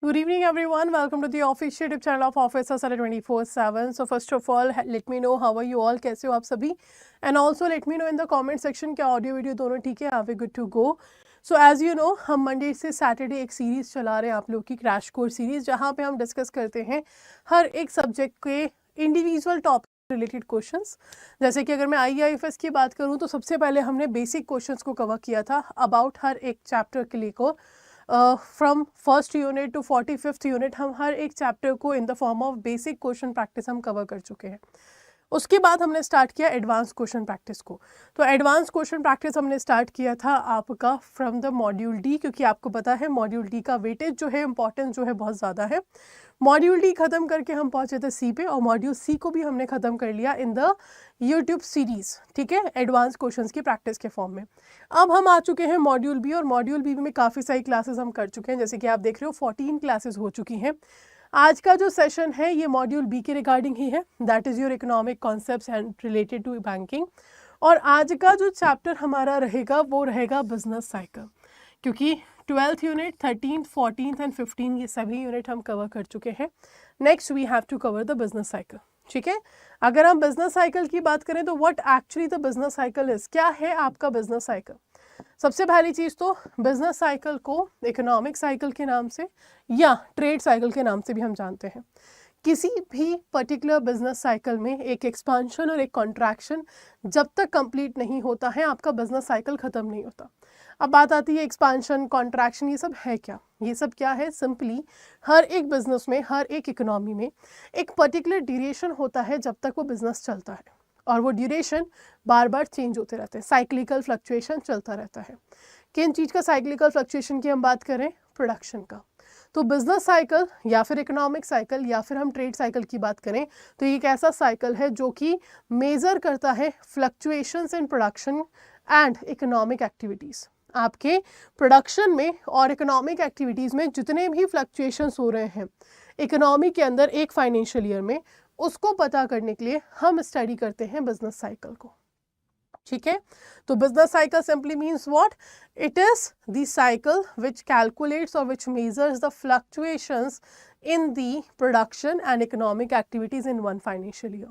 Good evening, everyone. Welcome to the official YouTube channel of Officer Salary 24/7. So first of all, let me know how are you all, कैसे हो आप सभी, and also let me know in the comment section क्या audio video दोनों ठीक है, are we good to go? So as you know, हम Monday से सैटरडे एक सीरीज चला रहे हैं आप लोग की क्रैश कोर्स सीरीज, जहाँ पे हम डिस्कस करते हैं हर एक सब्जेक्ट के इंडिविजुअल टॉपिक रिलेटेड क्वेश्चंस। जैसे कि अगर मैं IAFS की बात करूं तो सबसे पहले हमने बेसिक क्वेश्चंस को कवर किया था अबाउट हर एक चैप्टर के लिए को from first unit to 45th unit हम हर एक चैप्टर को in the form of basic question practice हम कवर कर चुके हैं। उसके बाद हमने स्टार्ट किया एडवांस क्वेश्चन प्रैक्टिस को। तो एडवांस क्वेश्चन प्रैक्टिस हमने स्टार्ट किया था आपका फ्रॉम द मॉड्यूल डी, क्योंकि आपको पता है मॉड्यूल डी का वेटेज जो है, इंपॉर्टेंस जो है बहुत ज़्यादा है। मॉड्यूल डी खत्म करके हम पहुंचे थे सी पे, और मॉड्यूल सी को भी हमने खत्म कर लिया इन द यूट्यूब सीरीज, ठीक है, एडवांस क्वेश्चंस की प्रैक्टिस के फॉर्म में। अब हम आ चुके हैं मॉड्यूल बी, और मॉड्यूल बी में काफ़ी सारी क्लासेस हम कर चुके हैं। जैसे कि आप देख रहे हो 14 क्लासेस हो चुकी हैं। आज का जो सेशन है ये मॉड्यूल बी के रिगार्डिंग ही है, that is your economic concepts and related to banking. और आज का जो चैप्टर हमारा रहेगा वो रहेगा बिजनेस साइकिल, क्योंकि 12th unit, 13th, 14th and 15 ये सभी यूनिट हम कवर कर चुके हैं। Next we have to cover the business cycle, ठीक है। अगर हम बिजनेस साइकिल की बात करें तो what actually the business cycle is, क्या है आपका बिजनेस साइकिल। सबसे पहली चीज़ तो बिजनेस साइकिल को इकोनॉमिक साइकिल के नाम से या ट्रेड साइकिल के नाम से भी हम जानते हैं। किसी भी पर्टिकुलर बिजनेस साइकिल में एक एक्सपांशन और एक कॉन्ट्रैक्शन जब तक कंप्लीट नहीं होता है आपका बिजनेस साइकिल ख़त्म नहीं होता। अब बात आती है एक्सपांशन, कॉन्ट्रैक्शन, ये सब है क्या। ये सब क्या है, सिंपली हर एक बिजनेस में, हर एक इकोनॉमी में एक पर्टिकुलर ड्यूरेशन होता है जब तक वो बिजनेस चलता है, और वो ड्यूरेशन बार बार चेंज होते रहते हैं, साइक्लिकल फ्लक्चुएशन चलता रहता है। किन चीज़ का साइक्लिकल फ्लक्चुएशन की हम बात करें, प्रोडक्शन का। तो बिजनेस साइकिल या फिर इकोनॉमिक साइकिल या फिर हम ट्रेड साइकिल की बात करें तो ये एक ऐसा साइकिल है जो कि मेजर करता है fluctuations in production and economic activities. आपके प्रोडक्शन में और इकोनॉमिक एक्टिविटीज़ में जितने भी फ्लक्चुएशंस हो रहे हैं इकोनॉमी के अंदर एक फाइनेंशियल ईयर में, उसको पता करने के लिए हम स्टडी करते हैं बिजनेस साइकिल को, ठीक है। तो business cycle simply means what, it is the cycle which calculates or which measures the fluctuations in the production and economic activities in one financial year.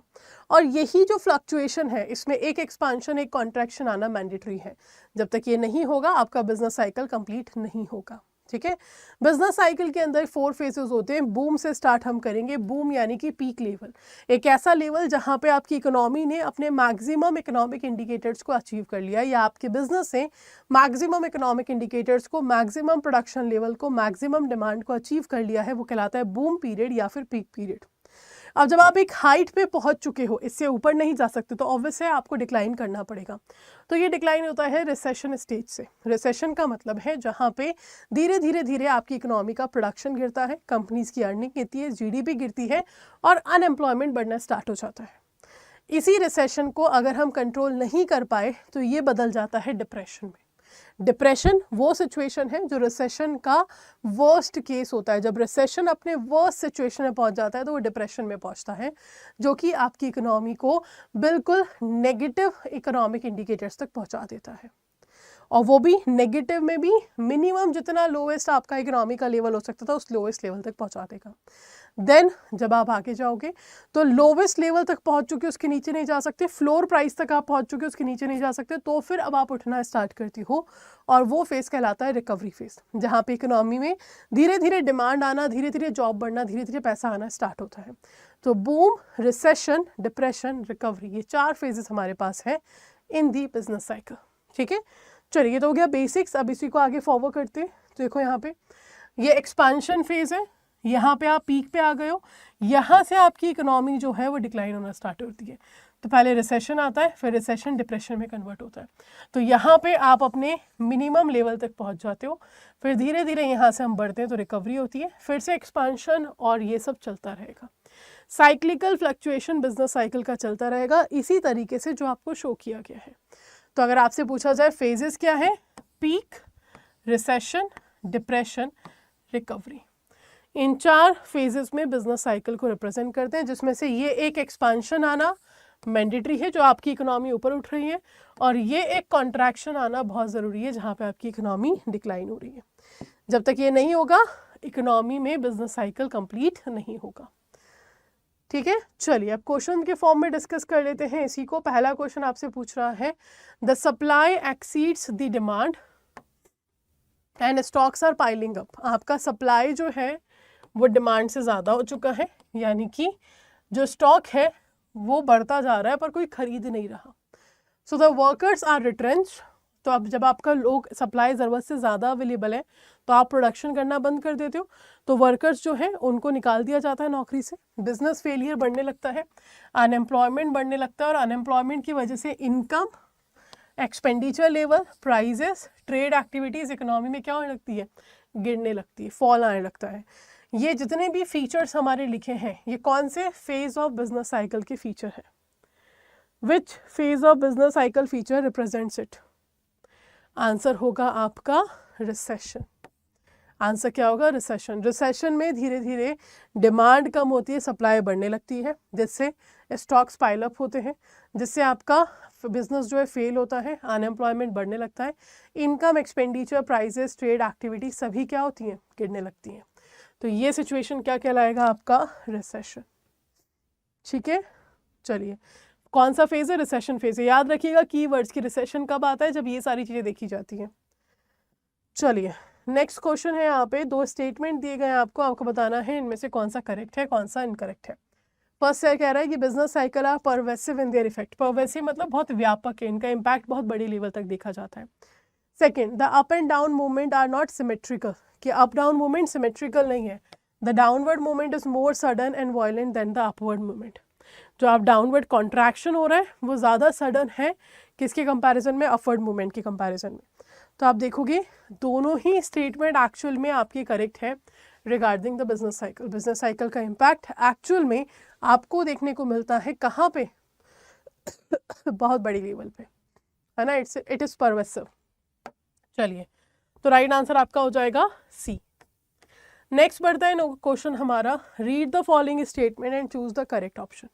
और यही जो फ्लक्चुएशन है इसमें एक एक्सपांशन, एक कॉन्ट्रैक्शन आना मैंडेटरी है। जब तक ये नहीं होगा आपका बिजनेस साइकिल कंप्लीट नहीं होगा, ठीक है। बिजनेस साइकिल के अंदर 4 फेजेस होते हैं। बूम से स्टार्ट हम करेंगे। बूम यानी कि पीक लेवल, एक ऐसा लेवल जहां पे आपकी इकोनॉमी ने अपने मैक्सिमम इकोनॉमिक इंडिकेटर्स को अचीव कर लिया, या आपके बिजनेस से मैक्सिमम इकोनॉमिक इंडिकेटर्स को, मैक्सिमम प्रोडक्शन लेवल को, मैक्सिमम डिमांड को अचीव कर लिया है, वो कहलाता है बूम पीरियड या फिर पीक पीरियड। अब जब आप एक हाइट पे पहुंच चुके हो, इससे ऊपर नहीं जा सकते, तो ऑब्वियस है आपको डिक्लाइन करना पड़ेगा। तो ये डिक्लाइन होता है रिसेशन स्टेज से। रिसेशन का मतलब है जहां पे धीरे धीरे धीरे आपकी इकोनॉमी का प्रोडक्शन गिरता है, कंपनीज की अर्निंग गिरती है, GDP गिरती है और अनएम्प्लॉयमेंट बढ़ना स्टार्ट हो जाता है। इसी रिसेशन को अगर हम कंट्रोल नहीं कर पाए तो ये बदल जाता है डिप्रेशन में। डिप्रेशन वो सिचुएशन है जो रिसेशन का वर्स्ट केस होता है। जब रिसेशन अपने वर्स्ट सिचुएशन में पहुंच जाता है तो वो डिप्रेशन में पहुंचता है, जो कि आपकी इकोनॉमी को बिल्कुल नेगेटिव इकोनॉमिक इंडिकेटर्स तक पहुंचा देता है। और वो भी नेगेटिव में भी मिनिमम जितना लोवेस्ट आपका इकोनॉमी का लेवल हो सकता था उस लोवेस्ट लेवल तक पहुंचा देगा। देन जब आप आगे जाओगे तो लोवेस्ट लेवल तक पहुंच चुके, उसके नीचे नहीं जा सकते, फ्लोर प्राइस तक आप पहुंच चुके, उसके नीचे नहीं जा सकते, तो फिर अब आप उठना स्टार्ट करती हो, और वो फेज कहलाता है रिकवरी फेज, जहाँ पे इकोनॉमी में धीरे धीरे डिमांड आना, धीरे धीरे जॉब बढ़ना, धीरे धीरे पैसा आना स्टार्ट होता है। तो बूम, रिसेशन, डिप्रेशन, रिकवरी, ये 4 फेजेस हमारे पास है इन दी बिजनेस साइकिल, ठीक है। चलिए ये तो हो गया बेसिक्स। अब इसी को आगे फॉरवर्ड करते हैं। तो देखो यहाँ पे ये एक्सपांशन फेज है, यहाँ पे आप पीक पे आ गए हो, यहाँ से आपकी इकोनॉमी जो है वो डिक्लाइन होना स्टार्ट होती है। तो पहले रिसेशन आता है, फिर रिसेशन डिप्रेशन में कन्वर्ट होता है। तो यहाँ पे आप अपने मिनिमम लेवल तक पहुँच जाते हो, फिर धीरे धीरे यहाँ से हम बढ़ते हैं तो रिकवरी होती है, फिर से एक्सपांशन, और ये सब चलता रहेगा। साइक्लिकल फ्लक्चुएशन बिजनेस साइकिल का चलता रहेगा इसी तरीके से जो आपको शो किया गया है। तो अगर आपसे पूछा जाए फेजेस क्या है, पीक, रिसेशन, डिप्रेशन, रिकवरी, इन 4 फेजेस में बिजनेस साइकिल को रिप्रेजेंट करते हैं, जिसमें से ये एक एक्सपांशन आना मैंडेटरी है जो आपकी इकोनॉमी ऊपर उठ रही है, और ये एक कॉन्ट्रैक्शन आना बहुत ज़रूरी है जहाँ पे आपकी इकोनॉमी डिक्लाइन हो रही है। जब तक ये नहीं होगा इकोनॉमी में बिजनेस साइकिल कंप्लीट नहीं होगा। ठीक है, चलिए अब क्वेश्चन के फॉर्म में डिस्कस कर लेते हैं इसी को। पहला क्वेश्चन आपसे पूछ रहा है the supply exceeds the demand and stocks are piling up. आपका सप्लाई जो है वो डिमांड से ज़्यादा हो चुका है, यानी कि जो स्टॉक है वो बढ़ता जा रहा है पर कोई खरीद नहीं रहा। So the workers are retrenched. तो अब जब आपका लोग सप्लाई ज़रूरत से ज़्यादा अवेलेबल है तो आप प्रोडक्शन करना बंद कर देते हो, तो वर्कर्स जो है उनको निकाल दिया जाता है नौकरी से। बिजनेस फेलियर बढ़ने लगता है, अनएम्प्लॉयमेंट बढ़ने लगता है, और अनएम्प्लॉयमेंट की वजह से income, expenditure level, prices, trade activities economy में क्या होने लगती है, गिरने लगती है, फॉल आने लगता है। ये जितने भी फीचर्स हमारे लिखे हैं ये कौन से फेज ऑफ बिजनेस साइकिल के फीचर है? Which phase of business cycle feature represents it? Answer होगा आपका रिसेशन। आंसर क्या होगा? रिसेशन। रिसेशन में धीरे धीरे डिमांड कम होती है, सप्लाई बढ़ने लगती है, जिससे स्टॉक्स पाइल अप होते हैं, जिससे आपका बिजनेस जो है फेल होता है, अनएम्प्लॉयमेंट बढ़ने लगता है, income, expenditure, prices, trade activity सभी क्या होती हैं, गिरने लगती हैं। तो ये सिचुएशन क्या कहलाएगा? आपका रिसेशन। ठीक है, चलिए कौन सा फेज है? रिसेशन फेज है। याद रखिएगा कीवर्ड्स की, रिसेशन कब आता है? जब ये सारी चीज़ें देखी जाती हैं। चलिए नेक्स्ट क्वेश्चन है, यहाँ पे दो स्टेटमेंट दिए गए हैं आपको, आपको बताना है इनमें से कौन सा करेक्ट है कौन सा इनकरेक्ट है। फर्स्ट क्या कह रहा है कि business cycle are pervasive in their effect. Pervasive मतलब बहुत व्यापक है, इनका इम्पैक्ट बहुत बड़ी लेवल तक देखा जाता है। Second, the up and down movement are not symmetrical, कि अप डाउन मूवमेंट सिमेट्रिकल नहीं है। The downward movement is more sudden and violent than the upward movement. जो आप डाउनवर्ड कॉन्ट्रैक्शन हो रहा है वो ज़्यादा सडन है किसके कंपैरिजन में? अपवर्ड मूवमेंट के कंपैरिजन में। तो आप देखोगे दोनों ही स्टेटमेंट एक्चुअल में आपकी करेक्ट है regarding the business cycle. Business cycle का इम्पैक्ट एक्चुअल में आपको देखने को मिलता है कहाँ पे? बहुत बड़ी लेवल पे, है ना। It is pervasive. चलिए तो राइट आंसर आपका हो जाएगा सी। नेक्स्ट बढ़ता है क्वेश्चन हमारा, read the following statement and choose the correct option.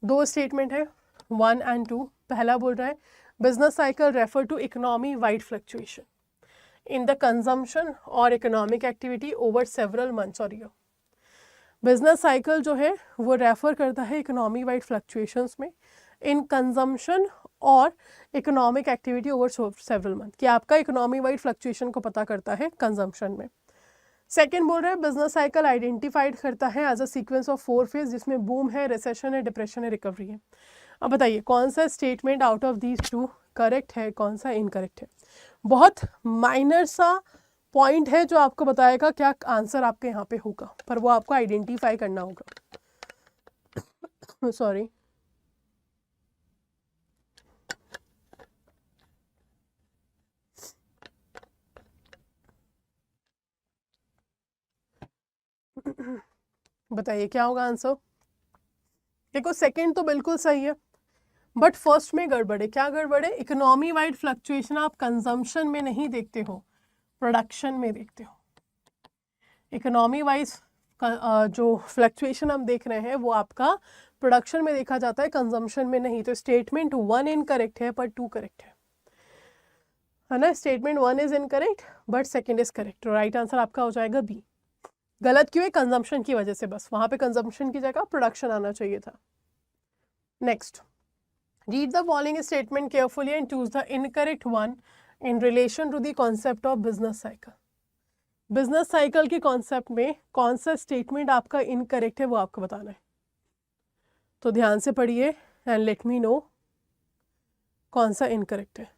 दो स्टेटमेंट है 1 and 2। पहला बोल रहा है business cycle refer to economy wide fluctuation in the consumption और economic activity over several months और ईयर। बिजनेस साइकिल जो है वो रेफर करता है इकोनॉमी वाइड फ्लक्चुएशंस में, इन कंजम्पशन और economic activity over several month, कि आपका इकोनॉमी वाइड फ्लक्चुएशन को पता करता है कंजम्पशन में। सेकेंड बोल रहे हैं बिजनेस साइकिल आइडेंटिफाइड करता है as a sequence of 4 phase, जिसमें बूम है, रिसेशन है, डिप्रेशन है, रिकवरी है। अब बताइए कौन सा statement out of these two correct है, कौन सा इनकरेक्ट है? बहुत माइनर सा पॉइंट है जो आपको बताएगा क्या आंसर आपके यहाँ पे होगा, पर वो आपको आइडेंटिफाई करना होगा। सॉरी, बताइए क्या होगा आंसर? देखो सेकंड तो बिल्कुल सही है, बट फर्स्ट में गड़बड़ है। क्या गड़बड़ है? इकोनॉमी वाइड फ्लक्चुएशन आप कंजम्पशन में नहीं देखते हो, प्रोडक्शन में देखते हो। इकोनॉमी वाइज जो फ्लक्चुएशन हम देख रहे हैं वो आपका प्रोडक्शन में देखा जाता है, कंजम्पशन में नहीं। तो स्टेटमेंट 1 इनकरेक्ट है पर 2 करेक्ट है ना। Statement 1 is incorrect but second is correct. Right answer आपका हो जाएगा बी। गलत क्यों है? कंजम्पशन की वजह से, बस वहां पे कंजम्पशन की जगह प्रोडक्शन आना चाहिए था। Next, read the following statement carefully and choose the incorrect one in relation to the concept of business cycle. Business cycle के कॉन्सेप्ट में कौन सा स्टेटमेंट आपका इनकरेक्ट है वो आपको बताना है। तो ध्यान से पढ़िए एंड लेट मी नो कौन सा इनकरेक्ट है।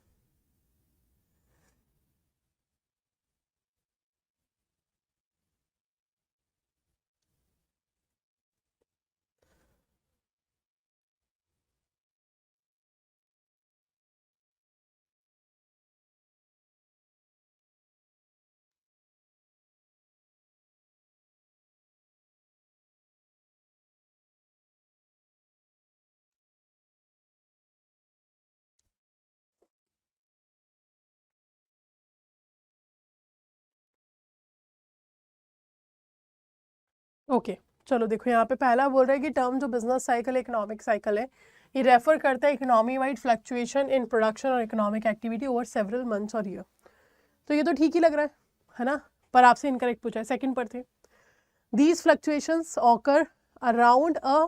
ओके चलो देखो यहाँ पे पहला बोल रहा है कि टर्म जो बिजनेस साइकिल इकोनॉमिक साइकिल है ये रेफर करता है economy wide fluctuation in production और economic activity over several months और ईयर। तो ये तो ठीक ही लग रहा है ना। पर आपसे इनकरेक्ट पूछा है, सेकंड पर थे। These fluctuations occur around a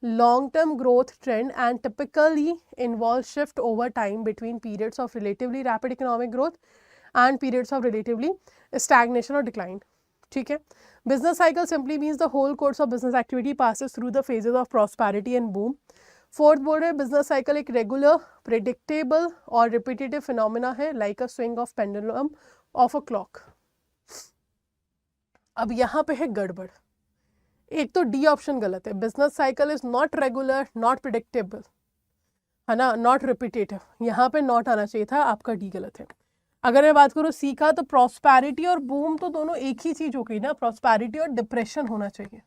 long-term growth trend and typically involve shift over time between periods of relatively rapid economic growth and periods of relatively stagnation or decline. ठीक है, business cycle simply means the whole course of business activity passes through the phases of prosperity and boom. Fourth बोल रहे business cycle एक regular, predictable और repetitive phenomena है like a swing of pendulum of a clock. अब यहाँ पे है गड़बड़, एक तो डी ऑप्शन गलत है, business cycle is not regular, not predictable, है ना, नॉट रिपीटेटिव, यहाँ पे नॉट आना चाहिए था, आपका डी गलत है। अगर मैं बात करूँ सी का, तो प्रॉस्पेरिटी और बूम तो दोनों एक ही चीज हो गई ना, प्रॉस्पेरिटी और डिप्रेशन होना चाहिए,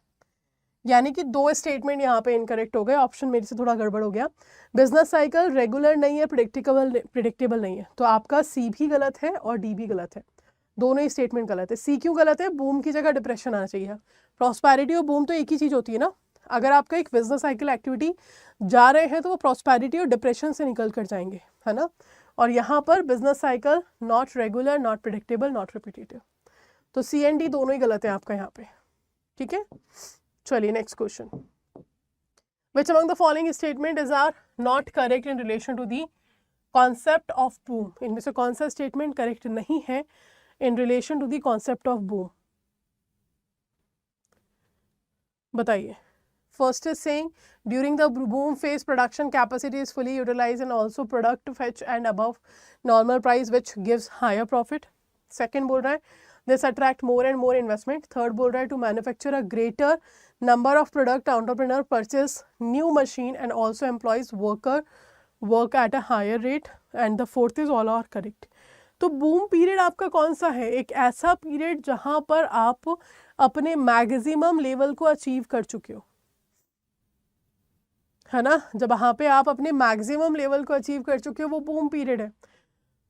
यानी कि दो स्टेटमेंट यहाँ पे इनकरेक्ट हो गए, ऑप्शन मेरे से थोड़ा गड़बड़ हो गया। बिजनेस साइकिल रेगुलर नहीं है, प्रिडिक्टेबल नहीं है, तो आपका सी भी गलत है और डी भी गलत है, दोनों ही स्टेटमेंट गलत है। सी क्यों गलत है, बूम की जगह डिप्रेशन आना चाहिए। प्रॉस्पेरिटी और बूम तो एक ही चीज होती है ना, अगर आपका एक बिजनेस साइकिल एक्टिविटी जा रहे हैं तो वो प्रॉस्पेरिटी और डिप्रेशन से निकल कर जाएंगे, है ना। और यहाँ पर business cycle not regular, not predictable, not repetitive, तो सी एंड डी दोनों ही गलत है आपका यहाँ पे, ठीक है। चलिए next question, which among the following statement is or not correct in relation to the concept of boom, इनमें से कौन सा स्टेटमेंट करेक्ट नहीं है in relation to the concept of boom, बताइए। First is saying during the boom phase production capacity is fully utilized and also product fetch and above normal price which gives higher profit. Second बोल रहा है this attract more and more investment. Third बोल रहा है to manufacture a greater number of product entrepreneur purchase new machine and also employs work at a higher rate, and the fourth is all are correct. तो boom period आपका कौन सा है, एक ऐसा पीरियड जहां पर आप अपने मैक्सिमम लेवल को अचीव कर चुके हो, है ना, जब वहां पे आप अपने मैक्सिमम लेवल को अचीव कर चुके हो वो बूम पीरियड है।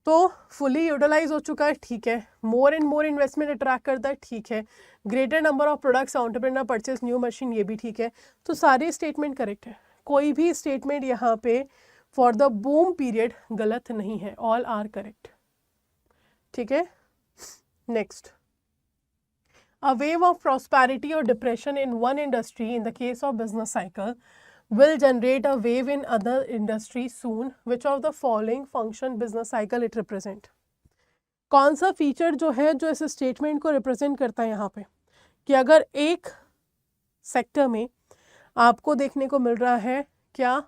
तो फुली यूटिलाइज हो चुका है, ठीक है, more and more investment attract करता है, ठीक है, greater number of products entrepreneur purchase new machine, ये भी ठीक है, तो सारे स्टेटमेंट करेक्ट है, कोई भी स्टेटमेंट यहाँ पे फॉर द बूम पीरियड गलत नहीं है, ऑल आर करेक्ट, ठीक है। Next, a wave of prosperity और depression in one industry in the case of business cycle will generate a wave in other industry soon. Which of the following function business cycle it represent? कौन सा feature जो है जो इस statement को represent करता है यहाँ पे, कि अगर एक सेक्टर में आपको देखने को मिल रहा है क्या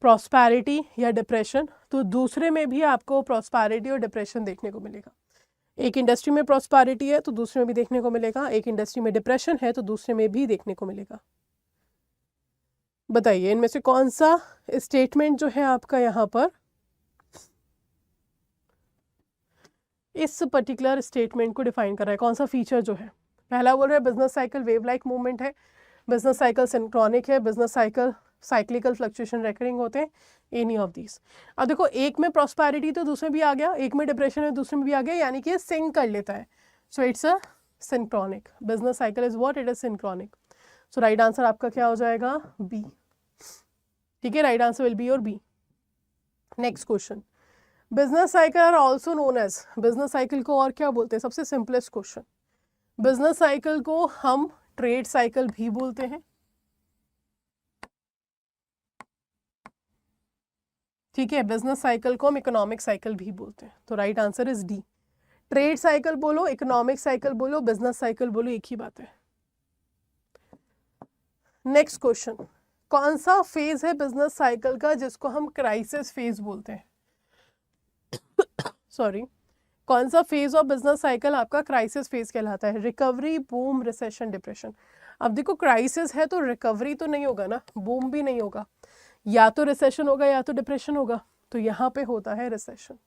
प्रॉस्पेरिटी या डिप्रेशन, तो दूसरे में भी आपको प्रॉस्पेरिटी और डिप्रेशन देखने को मिलेगा। एक इंडस्ट्री में प्रॉस्पेरिटी है तो दूसरे में भी देखने को मिलेगा, एक इंडस्ट्री में डिप्रेशन है तो दूसरे में भी देखने को मिलेगा। बताइए इनमें से कौन सा स्टेटमेंट जो है आपका यहाँ पर इस पर्टिकुलर स्टेटमेंट को डिफाइन कर रहा है, कौन सा फीचर जो है। पहला बोल रहा है business cycle wave like movement है, बिजनेस साइकिल सिंक्रोनिक है, business cycle cyclical fluctuation recurring होते हैं, एनी ऑफ दीज। अब देखो एक में प्रॉस्पेरिटी तो दूसरे में भी आ गया, एक में डिप्रेशन है दूसरे में भी आ गया, यानी कि सिंक कर लेता है, so it's a synchronic, business cycle is what, it is synchronic. So right answer आपका क्या हो जाएगा, बी, ठीक है, right answer will be our B. Next question, business cycle are also known as, business cycle को और क्या बोलते हैं, सबसे सिंपलेस्ट क्वेश्चन, बिजनेस साइकिल को हम ट्रेड साइकिल भी बोलते हैं, ठीक है, बिजनेस साइकिल को हम इकोनॉमिक साइकिल भी बोलते हैं, तो right answer is D. Trade cycle बोलो, इकोनॉमिक साइकिल बोलो, बिजनेस साइकिल बोलो, एक ही बात है। नेक्स्ट क्वेश्चन, कौन सा फेज है बिजनेस साइकिल का जिसको हम क्राइसिस फेज बोलते हैं, सॉरी, कौन सा फेज ऑफ बिजनेस साइकिल आपका क्राइसिस फेज कहलाता है, रिकवरी, बूम, रिसेशन, डिप्रेशन। अब देखो क्राइसिस है तो रिकवरी तो नहीं होगा ना, बूम भी नहीं होगा, या तो रिसेशन होगा या तो डिप्रेशन होगा, तो यहाँ पे होता है रिसेशन,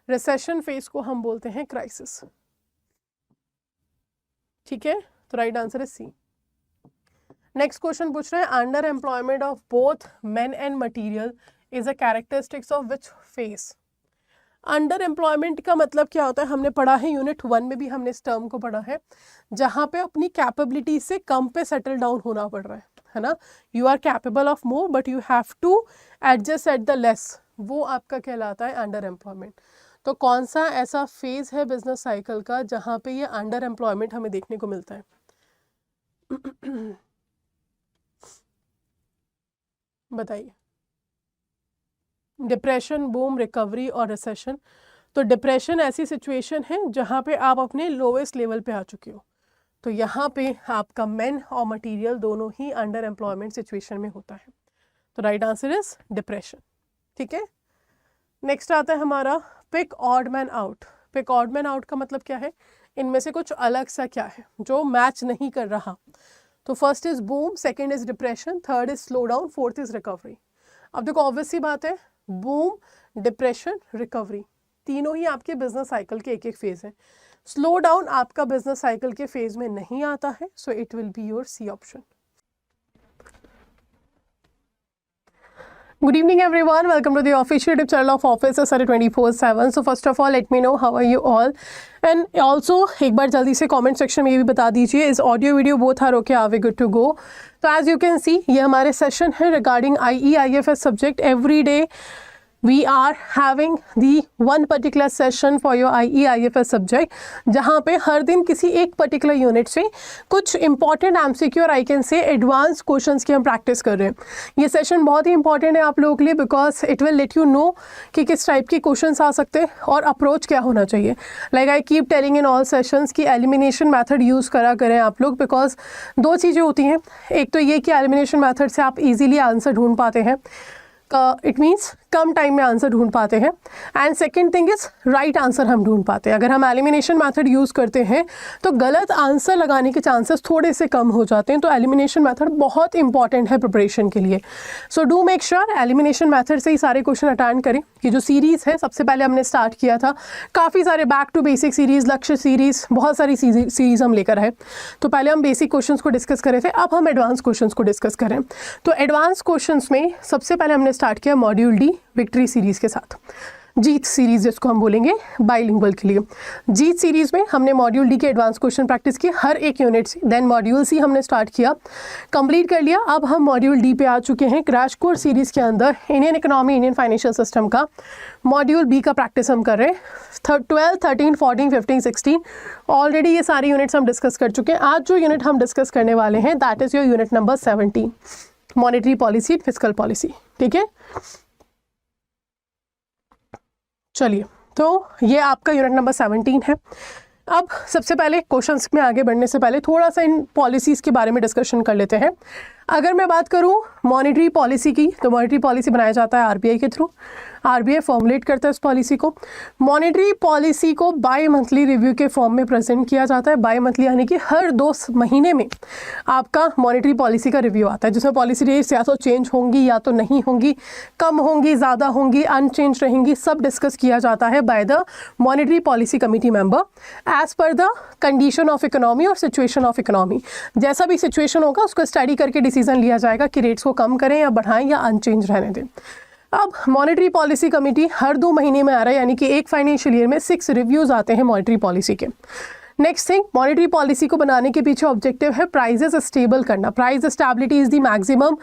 रिसेशन फेज को हम बोलते हैं क्राइसिस, ठीक है, तो राइट आंसर है सी। नेक्स्ट क्वेश्चन पूछ रहे हैं under employment of both men and material is a characteristics of which phase. Under employment का मतलब क्या होता है, हमने पढ़ा है यूनिट 1 में भी हमने इस टर्म को पढ़ा है, जहाँ पे अपनी कैपेबिलिटी से कम पे सेटल डाउन होना पड़ रहा है ना, you are capable of more but you have to adjust at the less, वो आपका कहलाता है अंडर एम्प्लॉयमेंट। तो कौन सा ऐसा फेज है बिजनेस साइकिल का जहां पे ये अंडर एम्प्लॉयमेंट हमें देखने को मिलता है? बताइए। डिप्रेशन, बूम, रिकवरी और रिसेशन। तो डिप्रेशन ऐसी सिचुएशन है जहां पे आप अपने लोवेस्ट लेवल पे आ चुके हो, तो यहाँ पे आपका मेन और मटेरियल दोनों ही अंडर एम्प्लॉयमेंट सिचुएशन में होता है। तो राइट आंसर इज डिप्रेशन। ठीक है, नेक्स्ट आता है हमारा pick odd man out. Pick odd man out का मतलब क्या है? इनमें से कुछ अलग सा क्या है जो मैच नहीं कर रहा। तो first is boom, second is depression, third is slow down, fourth is recovery. अब देखो ऑब्वियस सी बात है, बूम, डिप्रेशन, रिकवरी तीनों ही आपके बिजनेस साइकिल के एक एक फेज है। स्लो डाउन आपका बिजनेस साइकिल के फेज में नहीं आता है, so it will be your C option. Good evening everyone, welcome to the official YouTube channel of Officer Study 24/7. So first of all let me know how are you all, and also एक बार जल्दी से comment section में ये भी बता दीजिए इस audio video both are okay, are we good to go? तो as you can see ये हमारे सेशन है regarding IE IFS subject. Every day we are having the one particular session for your IE IFS subject, जहाँ पे हर दिन किसी एक particular unit से कुछ इंपॉर्टेंट MCQ और आई कैन से एडवांस क्वेश्चंस की हम प्रैक्टिस कर रहे हैं। ये सेशन बहुत ही इंपॉर्टेंट है आप लोगों के लिए because it will let you know कि किस टाइप के क्वेश्चंस आ सकते हैं और अप्रोच क्या होना चाहिए। Like I keep telling in all sessions कि एलिमिनेशन मैथड यूज़ करा करें आप लोग, बिकॉज दो चीज़ें होती हैं। एक तो ये कि एलिमिनेशन मैथड से आप ईजिली आंसर ढूंढ पाते हैं, इट मीन्स कम टाइम में आंसर ढूंढ पाते हैं, and second thing is right answer हम ढूंढ पाते हैं। अगर हम एलिमिनेशन मेथड यूज़ करते हैं तो गलत आंसर लगाने के चांसेस थोड़े से कम हो जाते हैं। तो एलिमिनेशन मेथड बहुत इंपॉर्टेंट है प्रिपरेशन के लिए। So do make sure elimination method से ही सारे क्वेश्चन अटेंड करें। ये जो सीरीज़ है सबसे पहले हमने स्टार्ट किया था, काफ़ी सारे बैक टू बेसिक सीरीज़, लक्ष्य सीरीज़, बहुत सारी सीरीज़ हम लेकर आए। तो पहले हम बेसिक क्वेश्चन को डिस्कस कर रहे थे, अब हम एडवांस क्वेश्चन को डिस्कस करें। तो एडवांस क्वेश्चन में सबसे पहले हमने स्टार्ट किया मॉड्यूल डी विक्ट्री सीरीज़ के साथ, जीत सीरीज़ जिसको हम बोलेंगे बाइलिंगुअल के लिए। जीत सीरीज़ में हमने मॉड्यूल डी के एडवांस क्वेश्चन प्रैक्टिस किए हर एक यूनिट से। देन मॉड्यूल सी हमने स्टार्ट किया, कंप्लीट कर लिया। अब हम मॉड्यूल डी पे आ चुके हैं। क्रैश कोर्स सीरीज़ के अंदर Indian economy, Indian financial system का मॉड्यूल बी का प्रैक्टिस हम कर रहे हैं। 12, 13, 14, 15, 16 ऑलरेडी ये सारे यूनिट्स हम डिस्कस कर चुके हैं। आज जो यूनिट हम डिस्कस करने वाले हैं that is your unit number 17, monetary policy, fiscal policy. ठीक है, चलिए, तो ये आपका यूनिट नंबर 17 है। अब सबसे पहले क्वेश्चंस में आगे बढ़ने से पहले थोड़ा सा इन पॉलिसीज़ के बारे में डिस्कशन कर लेते हैं। अगर मैं बात करूं मॉनेटरी पॉलिसी की, तो मॉनेटरी पॉलिसी बनाया जाता है आरबीआई के थ्रू। आरबीआई फॉर्मुलेट करता है उस पॉलिसी को। मॉनेटरी पॉलिसी को बाई मंथली रिव्यू के फॉर्म में प्रेजेंट किया जाता है। बाई मंथली यानी कि हर 2 महीने में आपका मॉनेटरी पॉलिसी का रिव्यू आता है, जिसमें पॉलिसी रेट्स या तो चेंज होंगी या तो नहीं होंगी, कम होंगी, ज़्यादा होंगी, अनचेंज रहेंगी, सब डिस्कस किया जाता है by the monetary policy committee member as per the condition of economy और सिचुएशन ऑफ इकोनॉमी। जैसा भी सिचुएशन होगा उसको स्टडी करके डिसीजन लिया जाएगा कि रेट्स को कम करें या बढ़ाएं या अनचेंज रहने दें। अब मॉनेटरी पॉलिसी कमेटी हर 2 महीने में आ रहा है, यानी कि एक फाइनेंशियल ईयर में 6 रिव्यूज़ आते हैं मॉनेटरी पॉलिसी के। नेक्स्ट थिंग, मॉनेटरी पॉलिसी को बनाने के पीछे ऑब्जेक्टिव है प्राइजेस स्टेबल करना। Price stability is the maximum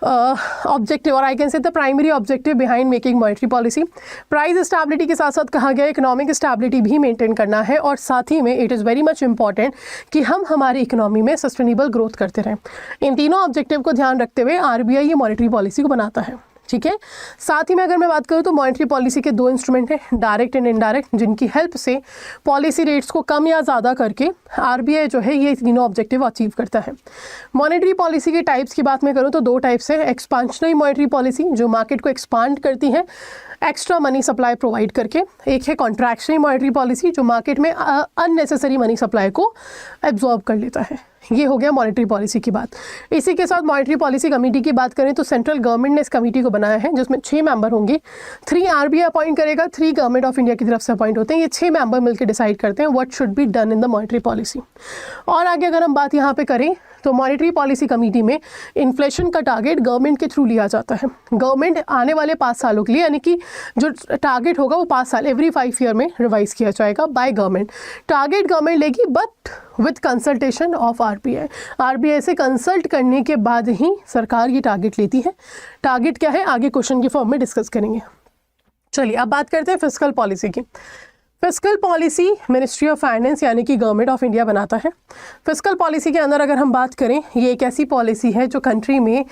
objective और I can say the primary objective behind making monetary policy. Price stability के साथ साथ कहा गया इकोनॉमिक स्टेबिलिटी भी मेंटेन करना है, और साथ ही में it is very much important कि हम हमारी इकोनॉमी में सस्टेनेबल ग्रोथ करते रहें। इन तीनों ऑब्जेक्टिव को ध्यान रखते हुए आरबीआई ये मॉनेटरी पॉलिसी को बनाता है। ठीक है, साथ ही में अगर मैं बात करूँ तो मॉनेटरी पॉलिसी के 2 इंस्ट्रूमेंट हैं, डायरेक्ट एंड इनडायरेक्ट, जिनकी हेल्प से पॉलिसी रेट्स को कम या ज़्यादा करके आरबीआई जो है ये तीनों ऑब्जेक्टिव अचीव करता है। मॉनेटरी पॉलिसी के टाइप्स की बात मैं करूँ तो 2 टाइप्स हैं। एक्सपांशनरी मॉनेटरी पॉलिसी जो मार्केट को एक्सपांड करती है एक्स्ट्रा मनी सप्लाई प्रोवाइड करके, एक है कॉन्ट्रैक्शनरी मॉनेटरी पॉलिसी जो मार्केट में अननेसेसरी मनी सप्लाई को एब्जॉर्ब कर लेता है। ये हो गया मॉनेटरी पॉलिसी की बात। इसी के साथ मॉनेटरी पॉलिसी कमेटी की बात करें तो सेंट्रल गवर्नमेंट ने इस कमेटी को बनाया है, जिसमें 6 मेंबर होंगे। 3 आरबीआई अपॉइंट करेगा, 3 गवर्नमेंट ऑफ इंडिया की तरफ से अपॉइंट होते हैं। ये 6 मेंबर मिलकर डिसाइड करते हैं what should be done in the monetary policy. और आगे अगर हम बात यहाँ पे करें तो मॉनेटरी पॉलिसी कमेटी में इन्फ्लेशन का टारगेट गवर्नमेंट के थ्रू लिया जाता है। गवर्नमेंट आने वाले 5 सालों के लिए, यानी कि जो टारगेट होगा वो 5 साल एवरी 5 ईयर में रिवाइज किया जाएगा बाय गवर्नमेंट। टारगेट गवर्नमेंट लेगी but with consultation of RBI. RBI से कंसल्ट करने के बाद ही सरकार ये टारगेट लेती है। टारगेट क्या है आगे क्वेश्चन के फॉर्म में डिस्कस करेंगे। चलिए अब बात करते हैं फिस्कल पॉलिसी की। Fiscal policy ministry of finance यानी कि गवर्नमेंट ऑफ इंडिया बनाता है। फिस्कल पॉलिसी के अंदर अगर हम बात करें, ये एक ऐसी पॉलिसी है जो कंट्री में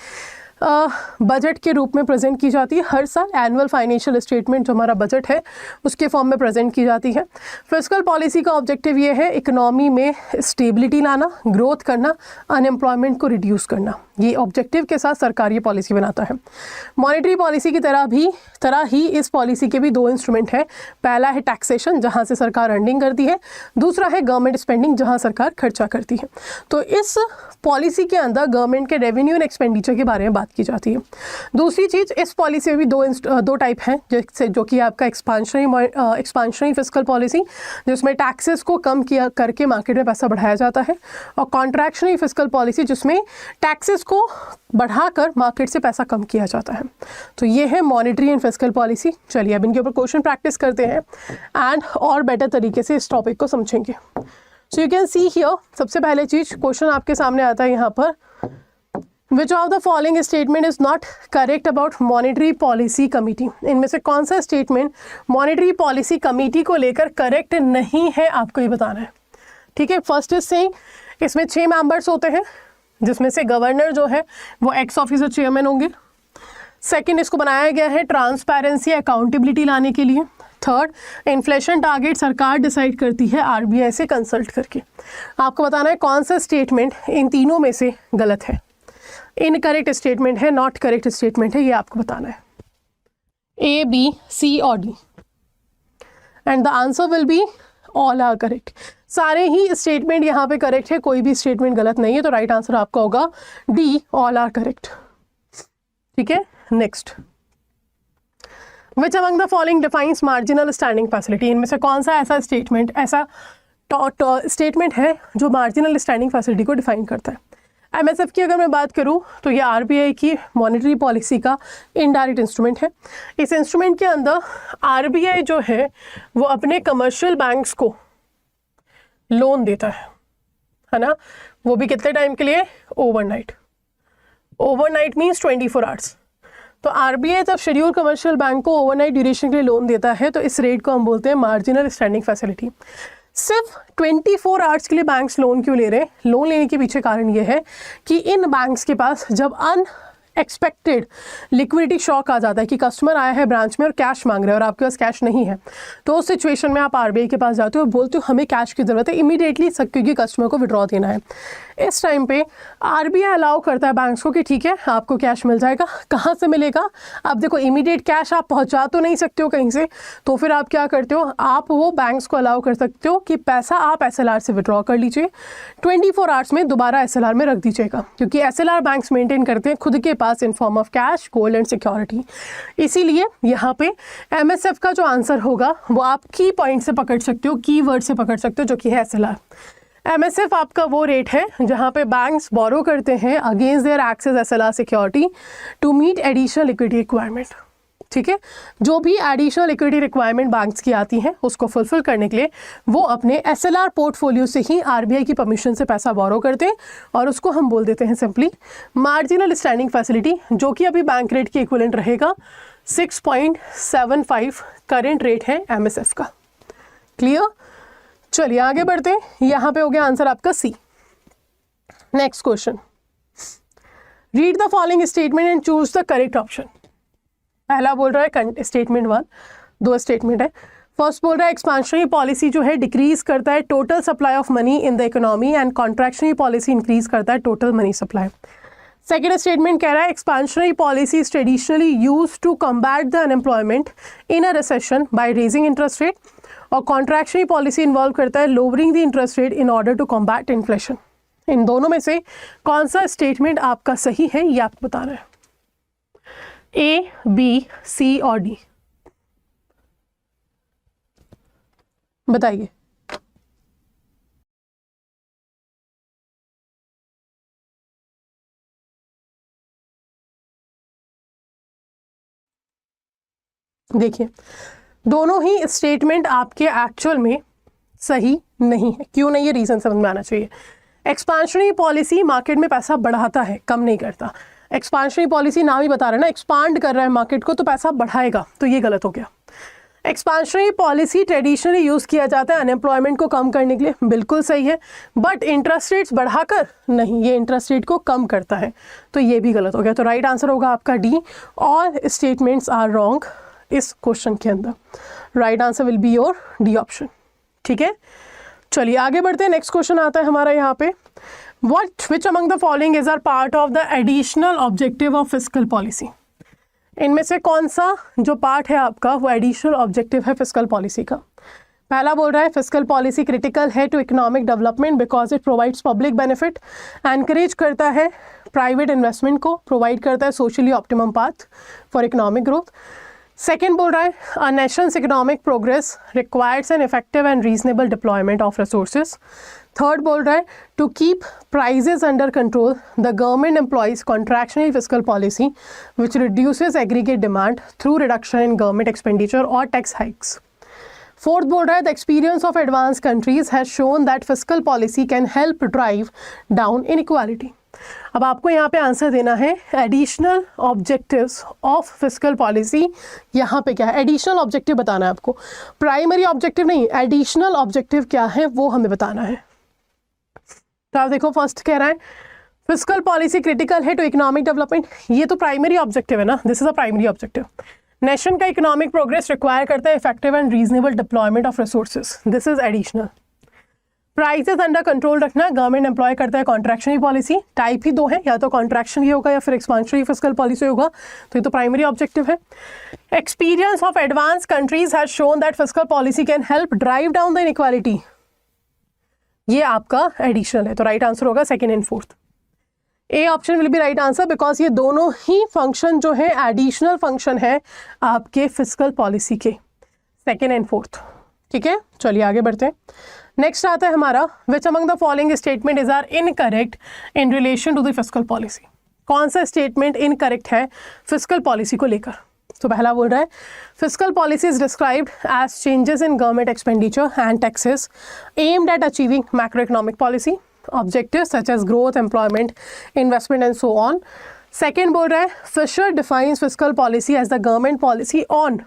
बजट के रूप में प्रेजेंट की जाती है। हर साल एनुअल फाइनेंशियल स्टेटमेंट जो हमारा बजट है उसके फॉर्म में प्रेजेंट की जाती है। फिस्कल पॉलिसी का ऑब्जेक्टिव ये है इकोनॉमी में स्टेबिलिटी लाना, ग्रोथ करना, अनएम्प्लॉयमेंट को रिड्यूस करना। ये ऑब्जेक्टिव के साथ सरकार ये पॉलिसी बनाता है। मॉनेटरी पॉलिसी की तरह ही इस पॉलिसी के भी दो इंस्ट्रूमेंट हैं। पहला है टैक्सेशन, जहाँ से सरकार अर्निंग करती है। दूसरा है गवर्नमेंट स्पेंडिंग, जहाँ सरकार खर्चा करती है। तो इस पॉलिसी के अंदर गवर्नमेंट के रेवेन्यू एंड एक्सपेंडिचर के बारे में बात की जाती है। दूसरी चीज़, इस पॉलिसी में भी दो टाइप हैं, जैसे जो कि आपका एक्सपांशनरी फिस्कल पॉलिसी, जिसमें टैक्सेस को कम किया करके मार्केट में पैसा बढ़ाया जाता है, और कॉन्ट्रैक्शनरी फिस्कल पॉलिसी जिसमें टैक्सेस को बढ़ाकर मार्केट से पैसा कम किया जाता है। तो ये है मॉनेटरी एंड फिस्कल पॉलिसी। चलिए अब इनके ऊपर क्वेश्चन प्रैक्टिस करते हैं एंड और बेटर तरीके से इस टॉपिक को समझेंगे। So you can see here, सबसे पहले चीज क्वेश्चन आपके सामने आता है यहाँ पर, विच of the following statement is not correct about monetary policy committee. इनमें से कौन सा स्टेटमेंट मॉनेटरी पॉलिसी कमिटी को लेकर करेक्ट नहीं है, आपको ये बताना है। ठीक है, फर्स्ट इज सेइंग इसमें 6 मेंबर्स होते हैं, जिसमें से गवर्नर जो है वो एक्स ऑफिसर चेयरमैन होंगे। सेकंड, इसको बनाया गया है ट्रांसपेरेंसी अकाउंटेबिलिटी लाने के लिए। थर्ड, इन्फ्लेशन टारगेट सरकार डिसाइड करती है आरबीआई से कंसल्ट करके। आपको बताना है कौन सा स्टेटमेंट इन तीनों में से गलत है, इनकरेक्ट स्टेटमेंट है, नॉट करेक्ट स्टेटमेंट है, ये आपको बताना है। ए, बी, सी और D, and the answer will be all are correct. सारे ही स्टेटमेंट यहाँ पे करेक्ट है, कोई भी स्टेटमेंट गलत नहीं है, तो राइट आंसर आपका होगा डी, ऑल आर करेक्ट। ठीक है, next, which among the following defines marginal standing facility. इनमें से कौन सा ऐसा स्टेटमेंट है जो मार्जिनल स्टैंडिंग फैसिलिटी को डिफाइन करता है। एमएसएफ की अगर मैं बात करूं तो ये आरबीआई की मॉनेटरी पॉलिसी का इनडायरेक्ट इंस्ट्रूमेंट है। इस इंस्ट्रूमेंट के अंदर आरबीआई जो है वो अपने कमर्शियल बैंक्स को लोन देता है ना, वो भी कितने टाइम के लिए, ओवरनाइट। Overnight means 24 hours. तो आरबीआई जब शेड्यूल कमर्शियल बैंक को ओवरनाइट ड्यूरेशन के लिए लोन देता है तो इस रेट को हम बोलते हैं मार्जिनल स्टैंडिंग फैसिलिटी। सिर्फ 24 आवर्स के लिए बैंक्स लोन क्यों ले रहे हैं? लोन लेने के पीछे कारण ये है कि इन बैंक्स के पास जब एक्सपेक्टेड लिक्विडिटी शॉक आ जाता है कि कस्टमर आया है ब्रांच में और कैश मांग रहे हैं और आपके पास कैश नहीं है, तो उस सिचुएशन में आप आरबीआई के पास जाते हो और बोलते हो हमें कैश की ज़रूरत है इमीडिएटली, क्योंकि कस्टमर को विड्रॉ देना है। इस टाइम पे आरबीआई अलाउ करता है बैंक्स को कि ठीक है आपको कैश मिल जाएगा। कहाँ से मिलेगा? अब देखो इमीडिएट कैश आप पहुँचा तो नहीं सकते हो कहीं से, तो फिर आप क्या करते हो, आप वो बैंक्स को अलाउ कर सकते हो कि पैसा आप एसएलआर से विड्रॉ कर लीजिए, 24 आवर्स में दोबारा एसएलआर में रख दीजिएगा, क्योंकि एसएलआर बैंक्स मेंटेन करते हैं खुद के पास in form of cash, gold and security. इसीलिए यहाँ पे एमएसएफ का जो आंसर होगा वो आप की पॉइंट से पकड़ सकते हो, की वर्ड से पकड़ सकते हो, जो कि है एसएलआर। एमएसएफ आपका वो रेट है जहाँ पे बैंक्स बोरो करते हैं against their excess SLR security to meet additional liquidity requirement. ठीक है, जो भी एडिशनल लिक्विडिटी रिक्वायरमेंट बैंक्स की आती हैं उसको फुलफिल करने के लिए वो अपने एसएलआर पोर्टफोलियो से ही आरबीआई की परमिशन से पैसा बोरो करते हैं और उसको हम बोल देते हैं सिंपली मार्जिनल स्टैंडिंग फैसिलिटी, जो कि अभी बैंक रेट के इक्विवेलेंट रहेगा 6.75 करेंट रेट है एमएसएफ का। क्लियर? चलिए आगे बढ़ते हैं, यहाँ पे हो गया आंसर आपका C. Next question, read the following statement and choose the correct option. पहला बोल रहा है स्टेटमेंट 1, 2 स्टेटमेंट है। फर्स्ट बोल रहा है एक्सपांशनरी पॉलिसी जो है डिक्रीज करता है total supply of money in the economy and contractionary policy increase करता है total money supply. Second statement कह रहा है expansionary policy is traditionally use to combat the unemployment in a recession by raising interest rate, और contractionary policy involve करता है lowering the interest rate in order to combat inflation. इन दोनों में से कौन सा स्टेटमेंट आपका सही है ये आपको बताना है, ए, बी, सी और डी, बताइए। देखिए दोनों ही स्टेटमेंट आपके एक्चुअल में सही नहीं है। क्यों नहीं है, रीजन समझ में आना चाहिए। एक्सपांशनरी पॉलिसी मार्केट में पैसा बढ़ाता है, कम नहीं करता। एक्सपांशनरी पॉलिसी नाम ही बता रहा है ना, एक्सपांड कर रहा है मार्केट को तो पैसा बढ़ाएगा, तो ये गलत हो गया। एक्सपांशनरी पॉलिसी ट्रेडिशनली यूज़ किया जाता है अनएम्प्लॉयमेंट को कम करने के लिए, बिल्कुल सही है, बट इंटरेस्ट रेट्स बढ़ाकर नहीं, ये इंटरेस्ट रेट को कम करता है, तो ये भी गलत हो गया। तो राइट आंसर होगा आपका D, all statements are wrong इस क्वेश्चन के अंदर। Right answer will be your D option. ठीक है, चलिए आगे बढ़ते हैं। नेक्स्ट क्वेश्चन आता है हमारा यहाँ पे, which among the following is are part of the additional objective of fiscal policy. इनमें से कौन सा जो पार्ट है आपका वो एडिशनल ऑब्जेक्टिव है फिस्कल पॉलिसी का। पहला बोल रहा है फिस्कल पॉलिसी क्रिटिकल है to economic development because it provides public benefit, encourage करता है प्राइवेट इन्वेस्टमेंट को, प्रोवाइड करता है socially optimum path for economic growth. Second बोल रहा है a Nations economic progress requires an effective and reasonable deployment of resources. Third बोल रहा है to keep prices under control the government employs contractional fiscal policy which reduces aggregate demand through reduction in government expenditure और tax hikes. Fourth बोल रहा है the experience of advance countries has shown that fiscal policy can help drive down inequality. अब आपको यहाँ पे answer देना है additional objectives of fiscal policy. यहाँ पे क्या है, एडिशनल ऑब्जेक्टिव बताना है आपको, प्राइमरी ऑब्जेक्टिव नहीं, एडिशनल ऑब्जेक्टिव क्या है वो हमें बताना है। तो आप देखो फर्स्ट कह रहा है फिस्कल पॉलिसी क्रिटिकल है टू इकोनॉमिक डेवलपमेंट, ये तो प्राइमरी ऑब्जेक्टिव है ना, this is a primary objective. Nation का इकोनॉमिक प्रोग्रेस रिक्वायर करता है effective and reasonable deployment of resources, this is additional. Prices under control रखना, गवर्नमेंट एम्प्लॉय करता है कॉन्ट्रैक्शनरी पॉलिसी, टाइप ही दो है, या तो कॉन्ट्रैक्शनरी होगा या फिर एक्सपांशनरी फिस्कल पॉलिसी होगा, तो ये तो प्राइमरी ऑब्जेक्टिव है। Experience of advance countries has shown that fiscal policy can help drive down the inequality, ये आपका एडिशनल है, तो राइट आंसर होगा second and fourth. A option will be right answer because ये दोनों ही फंक्शन जो है एडिशनल फंक्शन है आपके फिस्कल पॉलिसी के, सेकेंड एंड फोर्थ। ठीक है, चलिए आगे बढ़ते हैं। नेक्स्ट आता है हमारा which among the following statement is are incorrect in relation to the fiscal policy. कौन सा स्टेटमेंट इनकरेक्ट है फिस्कल पॉलिसी को लेकर। तो पहला बोल रहा है fiscal policy is described as changes in government expenditure and taxes aimed at achieving macro economic policy objectives such as growth, employment, investment and so on. Second बोल रहा है Fisher defines fiscal policy as the government policy on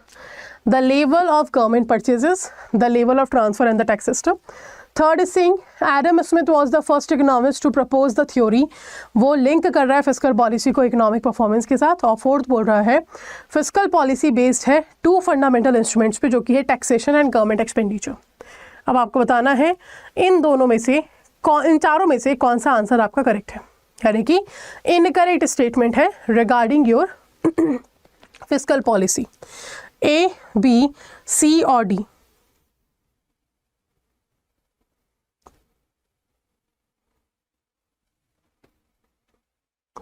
the level of government purchases, the level of transfer and the tax system. Third is saying Adam Smith was the first economist to propose the theory, वो link कर रहा है fiscal policy को economic performance के साथ। और fourth बोल रहा है fiscal policy based है two fundamental instruments पे, जो कि है taxation and government expenditure। अब आपको बताना है इन दोनों में से इन चारों में से कौन सा आंसर आपका करेक्ट है, यानी कि इनकरेक्ट स्टेटमेंट है regarding your fiscal policy, A, B, C और D.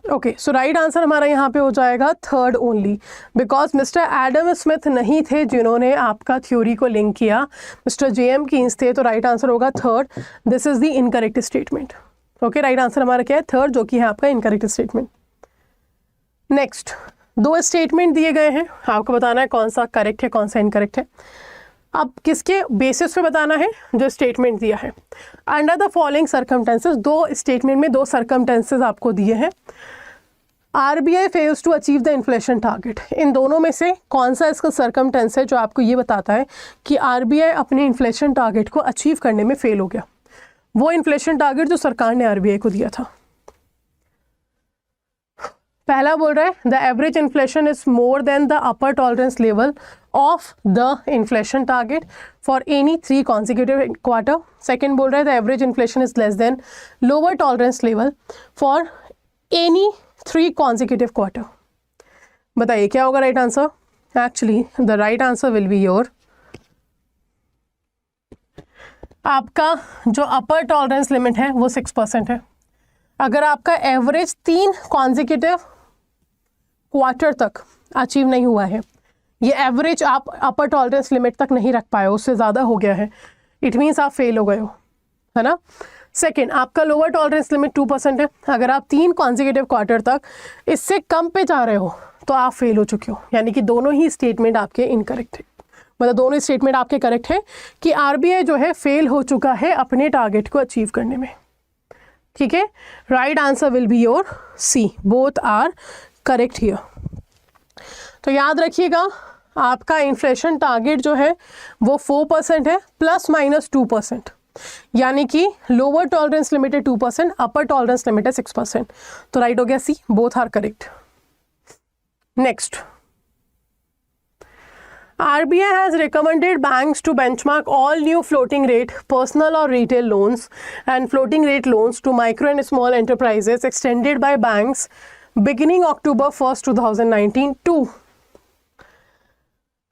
Okay, so right answer हमारा यहाँ पे हो जाएगा third only, because mister Adam Smith नहीं थे जिन्होंने आपका थ्योरी को लिंक किया, मिस्टर जेएम कीन्स थे, तो राइट आंसर होगा third, this is the incorrect statement. Okay, right answer हमारा क्या है, थर्ड, जो कि है आपका इनकरेक्ट स्टेटमेंट। नेक्स्ट दो स्टेटमेंट दिए गए हैं, आपको बताना है कौन सा करेक्ट है कौन सा इनकरेक्ट है। अब किसके बेसिस पे बताना है, जो स्टेटमेंट दिया है अंडर द फॉलोइंग सर्कमटेंसेस, दो स्टेटमेंट में दो सर्कमटेंसेस आपको दिए हैं। RBI fails to achieve the inflation target, इन दोनों में से कौन सा इसका सर्कमटेंस है जो आपको ये बताता है कि आरबीआई अपने इन्फ्लेशन टारगेट को अचीव करने में फेल हो गया, वो इन्फ्लेशन टारगेट जो सरकार ने आरबीआई को दिया था। पहला बोल रहा है the average inflation is more than the upper tolerance level of the inflation target for any 3 consecutive quarter. Second बोल रहा है the average inflation is less than lower tolerance level for any 3 consecutive quarter. बताइए क्या होगा right answer. Actually the right answer will be your, आपका जो अपर tolerance limit है वो 6% है। अगर आपका एवरेज 3 कॉन्सिक्यूटिव क्वार्टर तक अचीव नहीं हुआ है, ये एवरेज आप अपर टॉलरेंस लिमिट तक नहीं रख पाए, उससे ज़्यादा हो गया है, इट मीन्स आप फेल हो गए हो, है ना। सेकेंड, आपका लोअर टॉलरेंस लिमिट 2% है, अगर आप 3 कॉन्सिक्यूटिव क्वार्टर तक इससे कम पे जा रहे हो तो आप फेल हो चुके हो, यानी कि दोनों ही स्टेटमेंट आपके इनकरेक्ट है, मतलब दोनों स्टेटमेंट आपके करेक्ट है कि आरबीआई जो है फेल हो चुका है अपने टारगेट को अचीव करने में। ठीक है, right answer will be your C, both are correct here. तो याद रखिएगा आपका इन्फ्लेशन टारगेट जो है वो 4% है ±2%, यानी कि लोअर टॉलरेंस लिमिट है 2%, अपर टॉलरेंस लिमिट है 6%। तो राइट हो गया C, both are correct. Next, RBI has recommended banks to benchmark all new floating rate personal or retail loans and floating rate loans to micro and small enterprises extended by banks beginning October 1st, 2019 to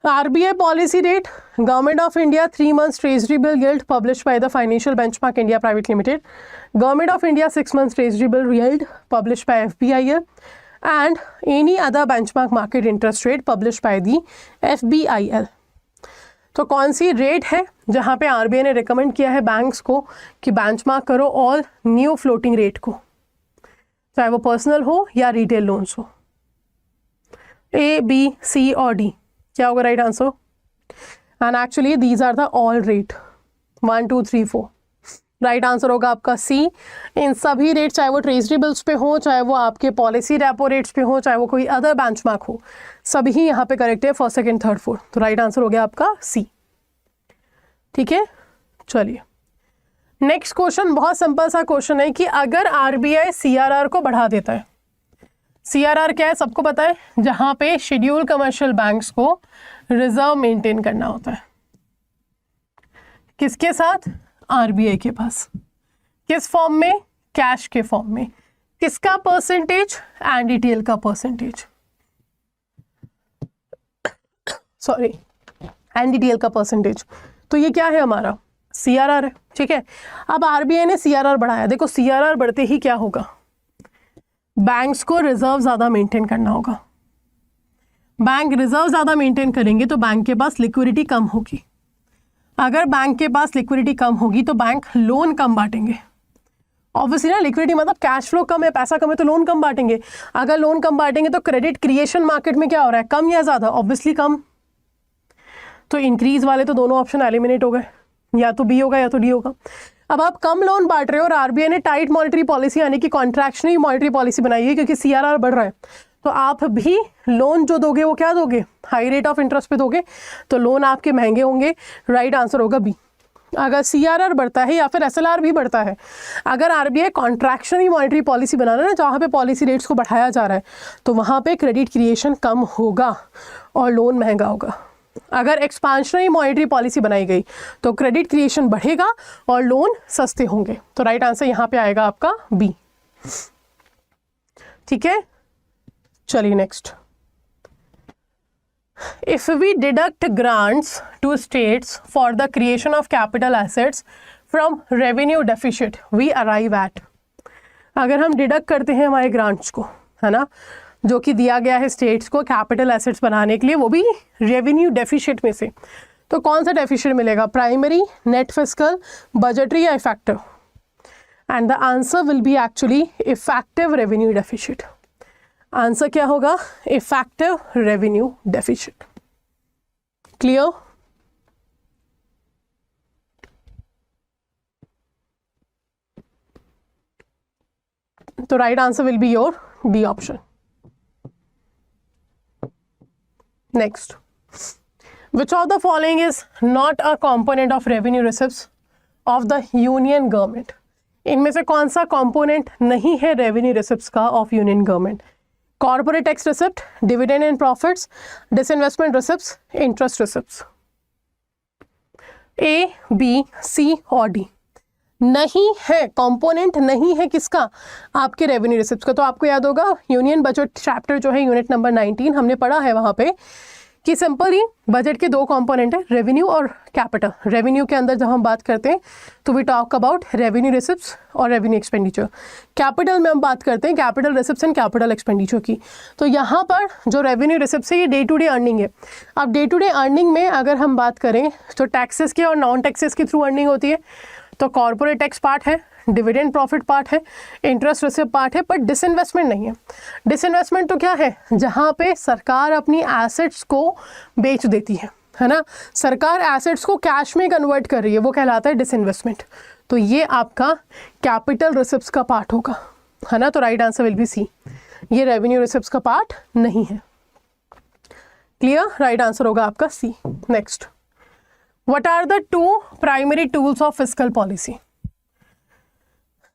RBI policy rate, Government of India 3 months Treasury bill yield published by the Financial Benchmark India Private Limited, Government of India 6 months Treasury bill yield published by FBIL, and any other benchmark market interest rate published by the FBIL। तो कौन सी rate है जहाँ पे RBI ने recommend किया है banks को कि बेंचमार्क करो ऑल न्यू फ्लोटिंग रेट को, चाहे वो पर्सनल हो या रिटेल लोन्स हो। A, B, C और D क्या होगा right answer? And actually these are the all rate 1 2 3 4। Right answer होगा आपका सी। इन सभी रेट, चाहे वो ट्रेजरी बिल्स पे हो, चाहे वो आपके पॉलिसी रेपो रेट्स पे हो, चाहे वो कोई अदर बेंचमार्क हो, सभी यहाँ पे करेक्ट है, फर्स्ट सेकंड थर्ड फोर्थ। तो राइट आंसर हो गया आपका सी। ठीक है, चलिए नेक्स्ट क्वेश्चन। बहुत सिंपल सा क्वेश्चन है कि अगर RBI CRR को बढ़ा देता है, CRR क्या है सबको पता है, जहाँ पे शेड्यूल कमर्शियल बैंक्स को रिजर्व मेंटेन करना होता है, किसके साथ? RBI के पास। किस फॉर्म में? कैश के फॉर्म में। किसका परसेंटेज? NDTL का परसेंटेज, सॉरी NDTL का परसेंटेज। तो ये क्या है हमारा? CRR है। ठीक है, अब RBI ने CRR बढ़ाया। देखो CRR बढ़ते ही क्या होगा, बैंक्स को रिजर्व ज़्यादा मेंटेन करना होगा। बैंक रिजर्व ज़्यादा मेंटेन करेंगे तो बैंक के पास लिक्विडिटी कम होगी। अगर बैंक के पास लिक्विडिटी कम होगी तो बैंक लोन कम बांटेंगे। ऑब्वियसली ना, लिक्विडिटी मतलब कैश फ्लो कम है, पैसा कम है, तो लोन कम बांटेंगे। अगर लोन कम बांटेंगे तो क्रेडिट क्रिएशन मार्केट में क्या हो रहा है, कम या ज़्यादा? ऑब्वियसली कम। तो इंक्रीज वाले तो दोनों ऑप्शन एलिमिनेट हो गए, या तो बी होगा या तो डी होगा। अब आप कम लोन बांट रहे हो और RBI ने टाइट मॉनेटरी पॉलिसी यानी कि कॉन्ट्रैक्शनरी मॉनेटरी पॉलिसी बनाई है, क्योंकि CRR बढ़ रहा है, तो आप भी लोन जो दोगे वो क्या दोगे? हाई रेट ऑफ इंटरेस्ट पे दोगे, तो लोन आपके महंगे होंगे। राइट आंसर होगा बी। अगर CRR बढ़ता है या फिर SLR भी बढ़ता है, अगर RBI कॉन्ट्रैक्शनरी मॉनेटरी पॉलिसी बना रहा है ना, जहाँ पे पॉलिसी रेट्स को बढ़ाया जा रहा है, तो वहाँ पे क्रेडिट क्रिएशन कम होगा और लोन महंगा होगा। अगर एक्सपांशनरी मॉनेटरी पॉलिसी बनाई गई तो क्रेडिट क्रिएशन बढ़ेगा और लोन सस्ते होंगे। तो राइट आंसर यहाँ पे आएगा आपका बी। ठीक है, चलिए next. If we deduct grants to states for the creation of capital assets from revenue deficit, we arrive at। अगर हम डिडक्ट करते हैं हमारे ग्रांट्स को, है ना, जो कि दिया गया है स्टेट्स को कैपिटल एसेट्स बनाने के लिए, वो भी रेवेन्यू डेफिशिट में से, तो कौन सा डेफिशिट मिलेगा? प्राइमरी, नेट फिस्कल, बजटरी या effective? And the answer will be actually effective revenue deficit. Answer क्या होगा? Effective revenue deficit. क्लियर? तो right answer will be your B option. Next, which of the following is not a component of revenue receipts of the union government? इनमें से कौन सा component नहीं है revenue receipts का of union government? Corporate tax receipt, dividend and profits, disinvestment receipts, interest receipts। A, B, C और D नहीं है, कंपोनेंट नहीं है किसका? आपके रेवेन्यू रिसिप्ट्स का। तो आपको याद होगा यूनियन बजट चैप्टर जो है यूनिट नंबर 19 हमने पढ़ा है वहाँ पे कि सिंपली बजट के दो कंपोनेंट है, रेवेन्यू और कैपिटल। रेवेन्यू के अंदर जब हम बात करते हैं तो we talk about revenue receipts और रेवेन्यू एक्सपेंडिचर। कैपिटल में हम बात करते हैं capital receipts and capital expenditure की। तो यहाँ पर जो रेवेन्यू रिसिप्ट्स है ये डे टू डे अर्निंग है। अब डे टू डे अर्निंग में अगर हम बात करें तो टैक्सेस के और नॉन टैक्सेस के थ्रू अर्निंग होती है। तो कॉर्पोरेट टैक्स पार्ट है, डिविडेंड प्रॉफिट पार्ट है, इंटरेस्ट रिसिप्ट पार्ट है, पर डिसइन्वेस्टमेंट नहीं है। डिसइन्वेस्टमेंट तो क्या है? जहाँ पे सरकार अपनी एसेट्स को बेच देती है ना, सरकार एसेट्स को कैश में कन्वर्ट कर रही है, वो कहलाता है डिसइन्वेस्टमेंट। तो ये आपका कैपिटल रिसिप्ट्स का पार्ट होगा, है ना। तो right answer will be C, ये रेवेन्यू रिसिप्ट्स का पार्ट नहीं है। क्लियर, राइट आंसर होगा आपका C. Next, what are the two primary tools of fiscal policy.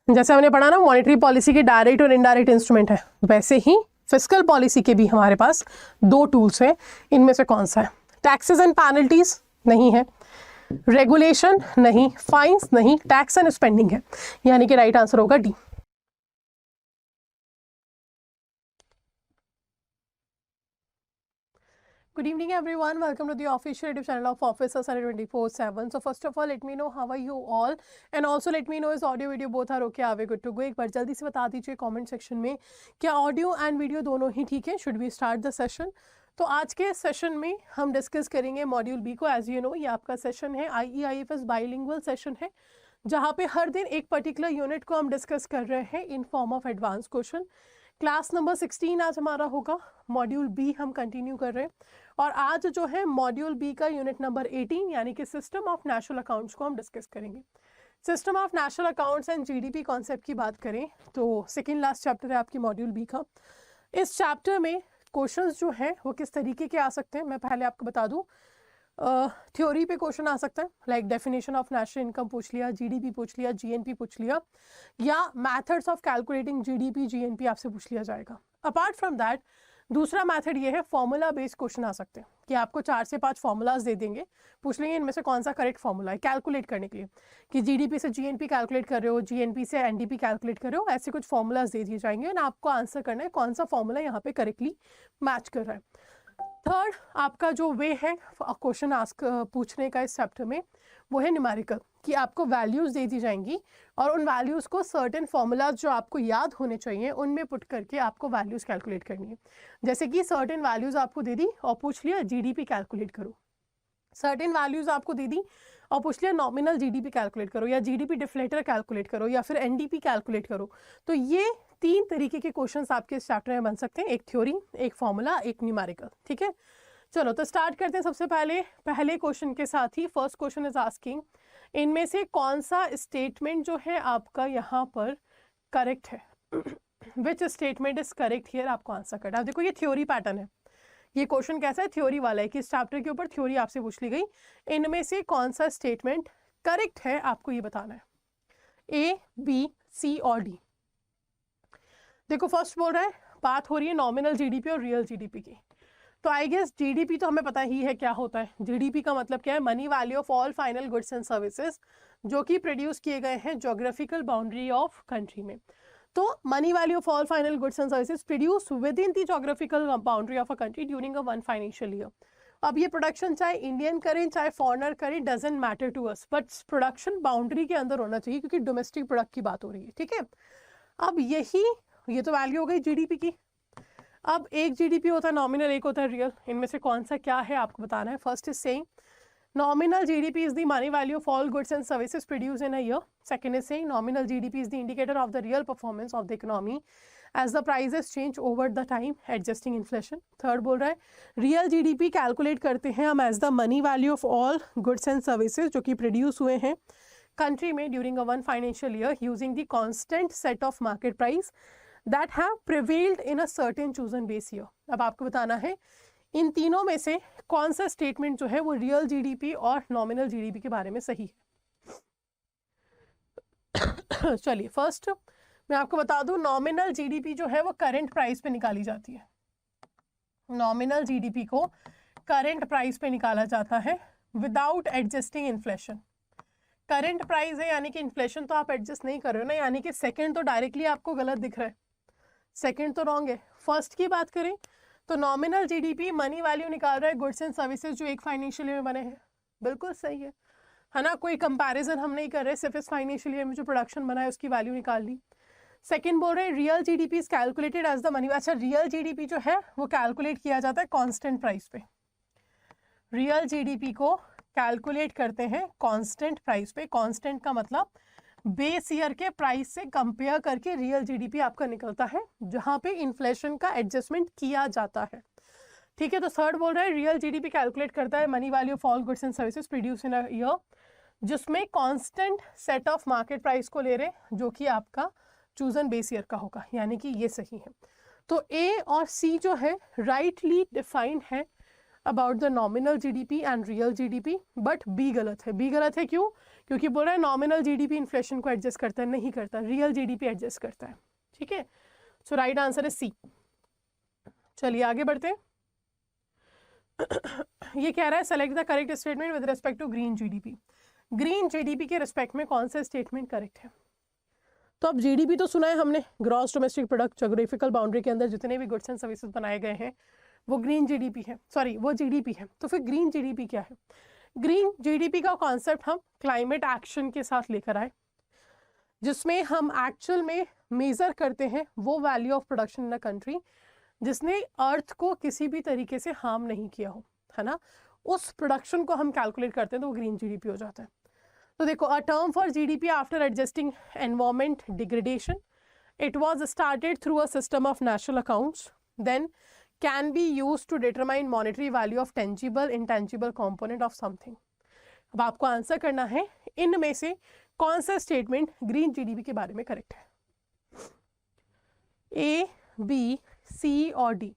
जैसे हमने पढ़ा ना मॉनेटरी पॉलिसी के डायरेक्ट और इनडायरेक्ट इंस्ट्रूमेंट है, वैसे ही फिस्कल पॉलिसी के भी हमारे पास दो टूल्स हैं। इनमें से कौन सा है? टैक्सेस एंड पेनल्टीज नहीं है, रेगुलेशन नहीं, फाइन्स नहीं, टैक्स एंड स्पेंडिंग है, यानी कि राइट आंसर होगा D. Good evening everyone, welcome to the official YouTube channel of Officer Salary 24/7. So first of all let me know how are you all and also let me know is audio video both are okay, are we good to go। एक बार जल्दी से बता दीजिए comment section में क्या audio and video दोनों ही ठीक है। Should we start the session. तो आज के सेशन में हम डिस्कस करेंगे मॉड्यूल बी को। एज यू नो ये आपका सेशन है IEIFS बाइलिंगुअल सेशन है, जहाँ पे हर दिन एक पर्टिकुलर यूनिट को हम डिस्कस कर रहे हैं इन form of advance question. Class number 16 आज हमारा होगा, मॉड्यूल बी हम कंटिन्यू कर रहे हैं और आज जो है मॉड्यूल बी का यूनिट नंबर 18 यानी कि सिस्टम ऑफ नेशनल अकाउंट्स को हम डिस्कस करेंगे। System of national accounts and GDP concept की बात करें तो सेकेंड लास्ट चैप्टर है आपकी मॉड्यूल बी का। इस चैप्टर में क्वेश्चंस जो हैं वो किस तरीके के आ सकते हैं मैं पहले आपको बता दूं। थ्योरी पे क्वेश्चन आ सकता है, like definition of national income पूछ लिया, जीडीपी पूछ लिया, जीएनपी पूछ लिया, या methods of calculating GDP GNP आपसे पूछ लिया जाएगा। अपार्ट फ्रॉम दैट दूसरा मेथड ये है फॉर्मूला बेस्ड क्वेश्चन आ सकते हैं कि आपको 4 से 5 फॉर्मूलाज दे देंगे, पूछ लेंगे इनमें से कौन सा करेक्ट फॉर्मूला है कैलकुलेट करने के लिए, कि जीडीपी से जीएनपी कैलकुलेट कर रहे हो, जीएनपी से एनडीपी कैलकुलेट कर रहे हो, ऐसे कुछ फॉर्मूलाज दे दिए जाएंगे और आपको आंसर करना है कौन सा फॉर्मूला यहाँ पे करेक्टली मैच कर रहा है। थर्ड आपका जो वे है क्वेश्चन आस्क पूछने का इस चैप्टर में वो है न्यूमेरिकल, कि आपको वैल्यूज़ दे दी जाएंगी और उन वैल्यूज़ को सर्टेन फॉर्मूलाज जो आपको याद होने चाहिए उनमें पुट करके आपको वैल्यूज़ कैलकुलेट करनी है। जैसे कि सर्टेन वैल्यूज़ आपको दे दी और पूछ लिया जीडीपी कैलकुलेट करो, सर्टेन वैल्यूज़ आपको दे दी और पूछ लिया नॉमिनल जीडीपी कैलकुलेट करो, या जीडीपी डिफ्लेटर कैलकुलेट करो, या फिर एनडीपी कैलकुलेट करो। तो ये 3 तरीके के क्वेश्चंस आपके इस चैप्टर में बन सकते हैं, एक थ्योरी, एक फॉर्मूला, एक न्यूमेरिकल। ठीक है, चलो तो स्टार्ट करते हैं। सबसे पहले क्वेश्चन के साथ ही फर्स्ट क्वेश्चन इज आस्किंग इनमें से कौन सा स्टेटमेंट जो है आपका यहाँ पर करेक्ट है, which statement is correct here, आपको आंसर करना है। देखो ये थ्योरी पैटर्न है, ये क्वेश्चन कैसा है, थ्योरी वाला है कि इस चैप्टर के ऊपर थ्योरी आपसे पूछ ली गई, इनमें से कौन सा स्टेटमेंट करेक्ट है आपको ये बताना है, ए बी सी और डी। देखो फर्स्ट बोल रहा है बात हो रही है नॉमिनल जीडीपी और रियल जीडीपी की, तो आई गेस जीडीपी तो हमें पता ही है क्या होता है। जीडीपी का मतलब क्या है, money value of all final goods and services जो कि प्रोड्यूस किए गए हैं ज्योग्राफिकल बाउंड्री ऑफ कंट्री में। तो money value of all final goods and services produce within the geographical boundary of a country during a 1 financial year. अब ये production चाहे इंडियन करें चाहे फॉरेनर करें doesn't matter to us, but production boundary के अंदर होना चाहिए क्योंकि डोमेस्टिक प्रोडक्ट की बात हो रही है। ठीक है, अब ये तो वैल्यू हो गई जीडीपी की। अब एक जीडीपी होता है नॉमिनल, एक होता है रियल, इनमें से कौन सा क्या है आपको बताना है। First is saying nominal GDP is the money value of all goods and services produced in a year. Second is saying nominal GDP is the indicator of the real performance of the economy as the prices change over the time adjusting inflation. Third बोल रहा है real GDP calculate करते हैं हम as the money value of all goods and services जो कि produce हुए हैं कंट्री में during a 1 financial year using the constant set of market price that have prevailed in a certain chosen base year. अब आपको बताना है इन तीनों में से कौन सा स्टेटमेंट जो है वो रियल जीडीपी और नॉमिनल जीडीपी के बारे में सही है। चलिए फर्स्ट मैं आपको बता दूं, नॉमिनल जीडीपी जो है वो करंट प्राइस पे निकाली जाती है। नॉमिनल जीडीपी को करंट प्राइस पे निकाला जाता है without adjusting inflation. Current price है यानी कि इन्फ्लेशन तो आप एडजस्ट नहीं कर रहे हो ना, यानी कि सेकंड तो डायरेक्टली आपको गलत दिख रहा है, सेकंड तो रॉन्ग है। फर्स्ट की बात करें तो नॉमिनल जीडीपी मनी वैल्यू निकाल रहा है गुड्स एंड सर्विसेज जो एक फाइनेंशियल ईयर में बने हैं, बिल्कुल सही है ना, कोई कंपैरिजन हम नहीं कर रहे, सिर्फ इस फाइनेंशियल ईयर में जो प्रोडक्शन बना है उसकी वैल्यू निकाल ली। सेकंड बोल रहे हैं real GDP is calculated as the money. अच्छा, रियल जीडीपी जो है वो कैलकुलेट किया जाता है कांस्टेंट प्राइस पे, रियल जीडीपी को कैलकुलेट करते हैं कांस्टेंट प्राइस पे। कांस्टेंट का मतलब बेस ईयर के प्राइस से कंपेयर करके रियल जीडीपी आपका निकलता है जहां पे इन्फ्लेशन का एडजस्टमेंट किया जाता है। ठीक है, तो थर्ड बोल रहा है रियल जीडीपी कैलकुलेट करता है money value of all goods and services produce in a year. जिसमें constant set of market price को ले रहे हैं, जो कि आपका चूजन बेस ईयर का होगा, यानी कि ये सही है। तो ए और सी जो है राइटली डिफाइंड है about the nominal GDP and real GDP, but B गलत है। बी गलत है क्यों? क्योंकि बोल रहा है नॉमिनल जीडीपी इन्फ्लेशन को एडजस्ट करता है, नहीं करता, रियल जीडीपी एडजस्ट करता है। ठीक है, सो राइट आंसर है सी। चलिए आगे बढ़ते हैं। ये कह रहा है select the correct statement with respect to green GDP. Green GDP के रिस्पेक्ट में कौन सा स्टेटमेंट करेक्ट है? तो अब जीडीपी तो सुना है हमने, gross domestic product, geographical boundary के अंदर जितने भी गुड्स एंड सर्विसेज बनाए गए हैं वो ग्रीन जीडीपी है, सॉरी वो जीडीपी है। तो फिर ग्रीन जीडीपी क्या है? ग्रीन जीडीपी का कॉन्सेप्ट हम क्लाइमेट एक्शन के साथ लेकर आए, जिसमें हम एक्चुअल में मेजर करते हैं वो value of production in a country जिसने अर्थ को किसी भी तरीके से हार्म नहीं किया हो, है ना, उस प्रोडक्शन को हम कैलकुलेट करते हैं, तो वो ग्रीन जीडीपी हो जाता है। तो देखो, a term for GDP after adjusting environment degradation, it was started through a system of national accounts, then can be used to determine monetary value of tangible intangible component of something. अब आपको answer करना है इनमें से कौन सा statement green GDP के बारे में करेक्ट है? ए, बी, सी और डी।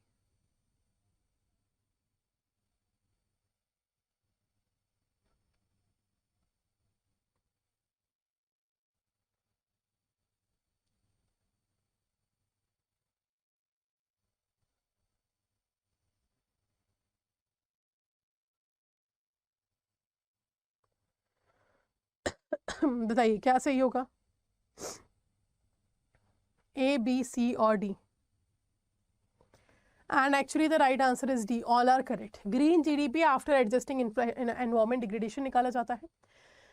बताइए क्या सही होगा? ए, बी, सी और D. And actually the right answer is D. All are correct. Green GDP after adjusting environment degradation निकाला जाता है।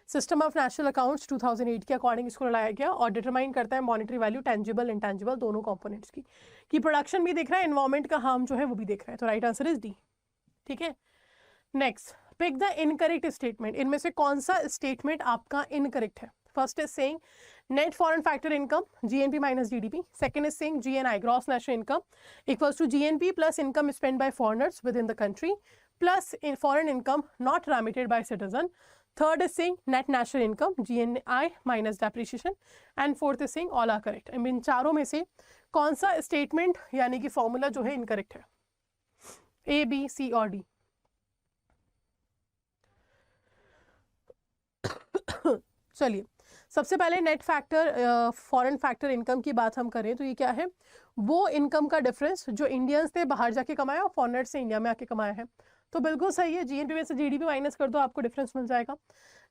सिस्टम ऑफ नेशनल अकाउंट्स 2008 के अकॉर्डिंग इसको लाया गया और डिटरमाइन करता है मॉनेटरी वैल्यू टेंजिबल इंटेंजिबल दोनों कंपोनेंट्स की प्रोडक्शन भी देख रहा है, एनवायरमेंट का हार्म जो है वो भी देख रहा है। तो राइट आंसर इज डी। ठीक है, next, pick the incorrect statement. इनमें से कौन सा स्टेटमेंट आपका इनकरेक्ट है? First is saying net foreign factor income GNP minus GDP. Second is saying GNI gross national income equals to GNP plus income spent by foreigners within the country plus in foreign income not remitted by citizen. Third is saying net national income GNI minus depreciation and fourth is saying all are correct. इन चारों में से कौन सा statement यानी कि formula जो है incorrect है? ए, बी, सी और डी। चलिए सबसे पहले net factor foreign factor income की बात हम करें तो ये क्या है? वो इनकम का डिफरेंस जो इंडियंस ने बाहर जाके कमाया और फॉरेनर्स से इंडिया में आके कमाया है। तो बिल्कुल सही है, जीएनपी में से जीडीपी माइनस कर दो, आपको डिफरेंस मिल जाएगा।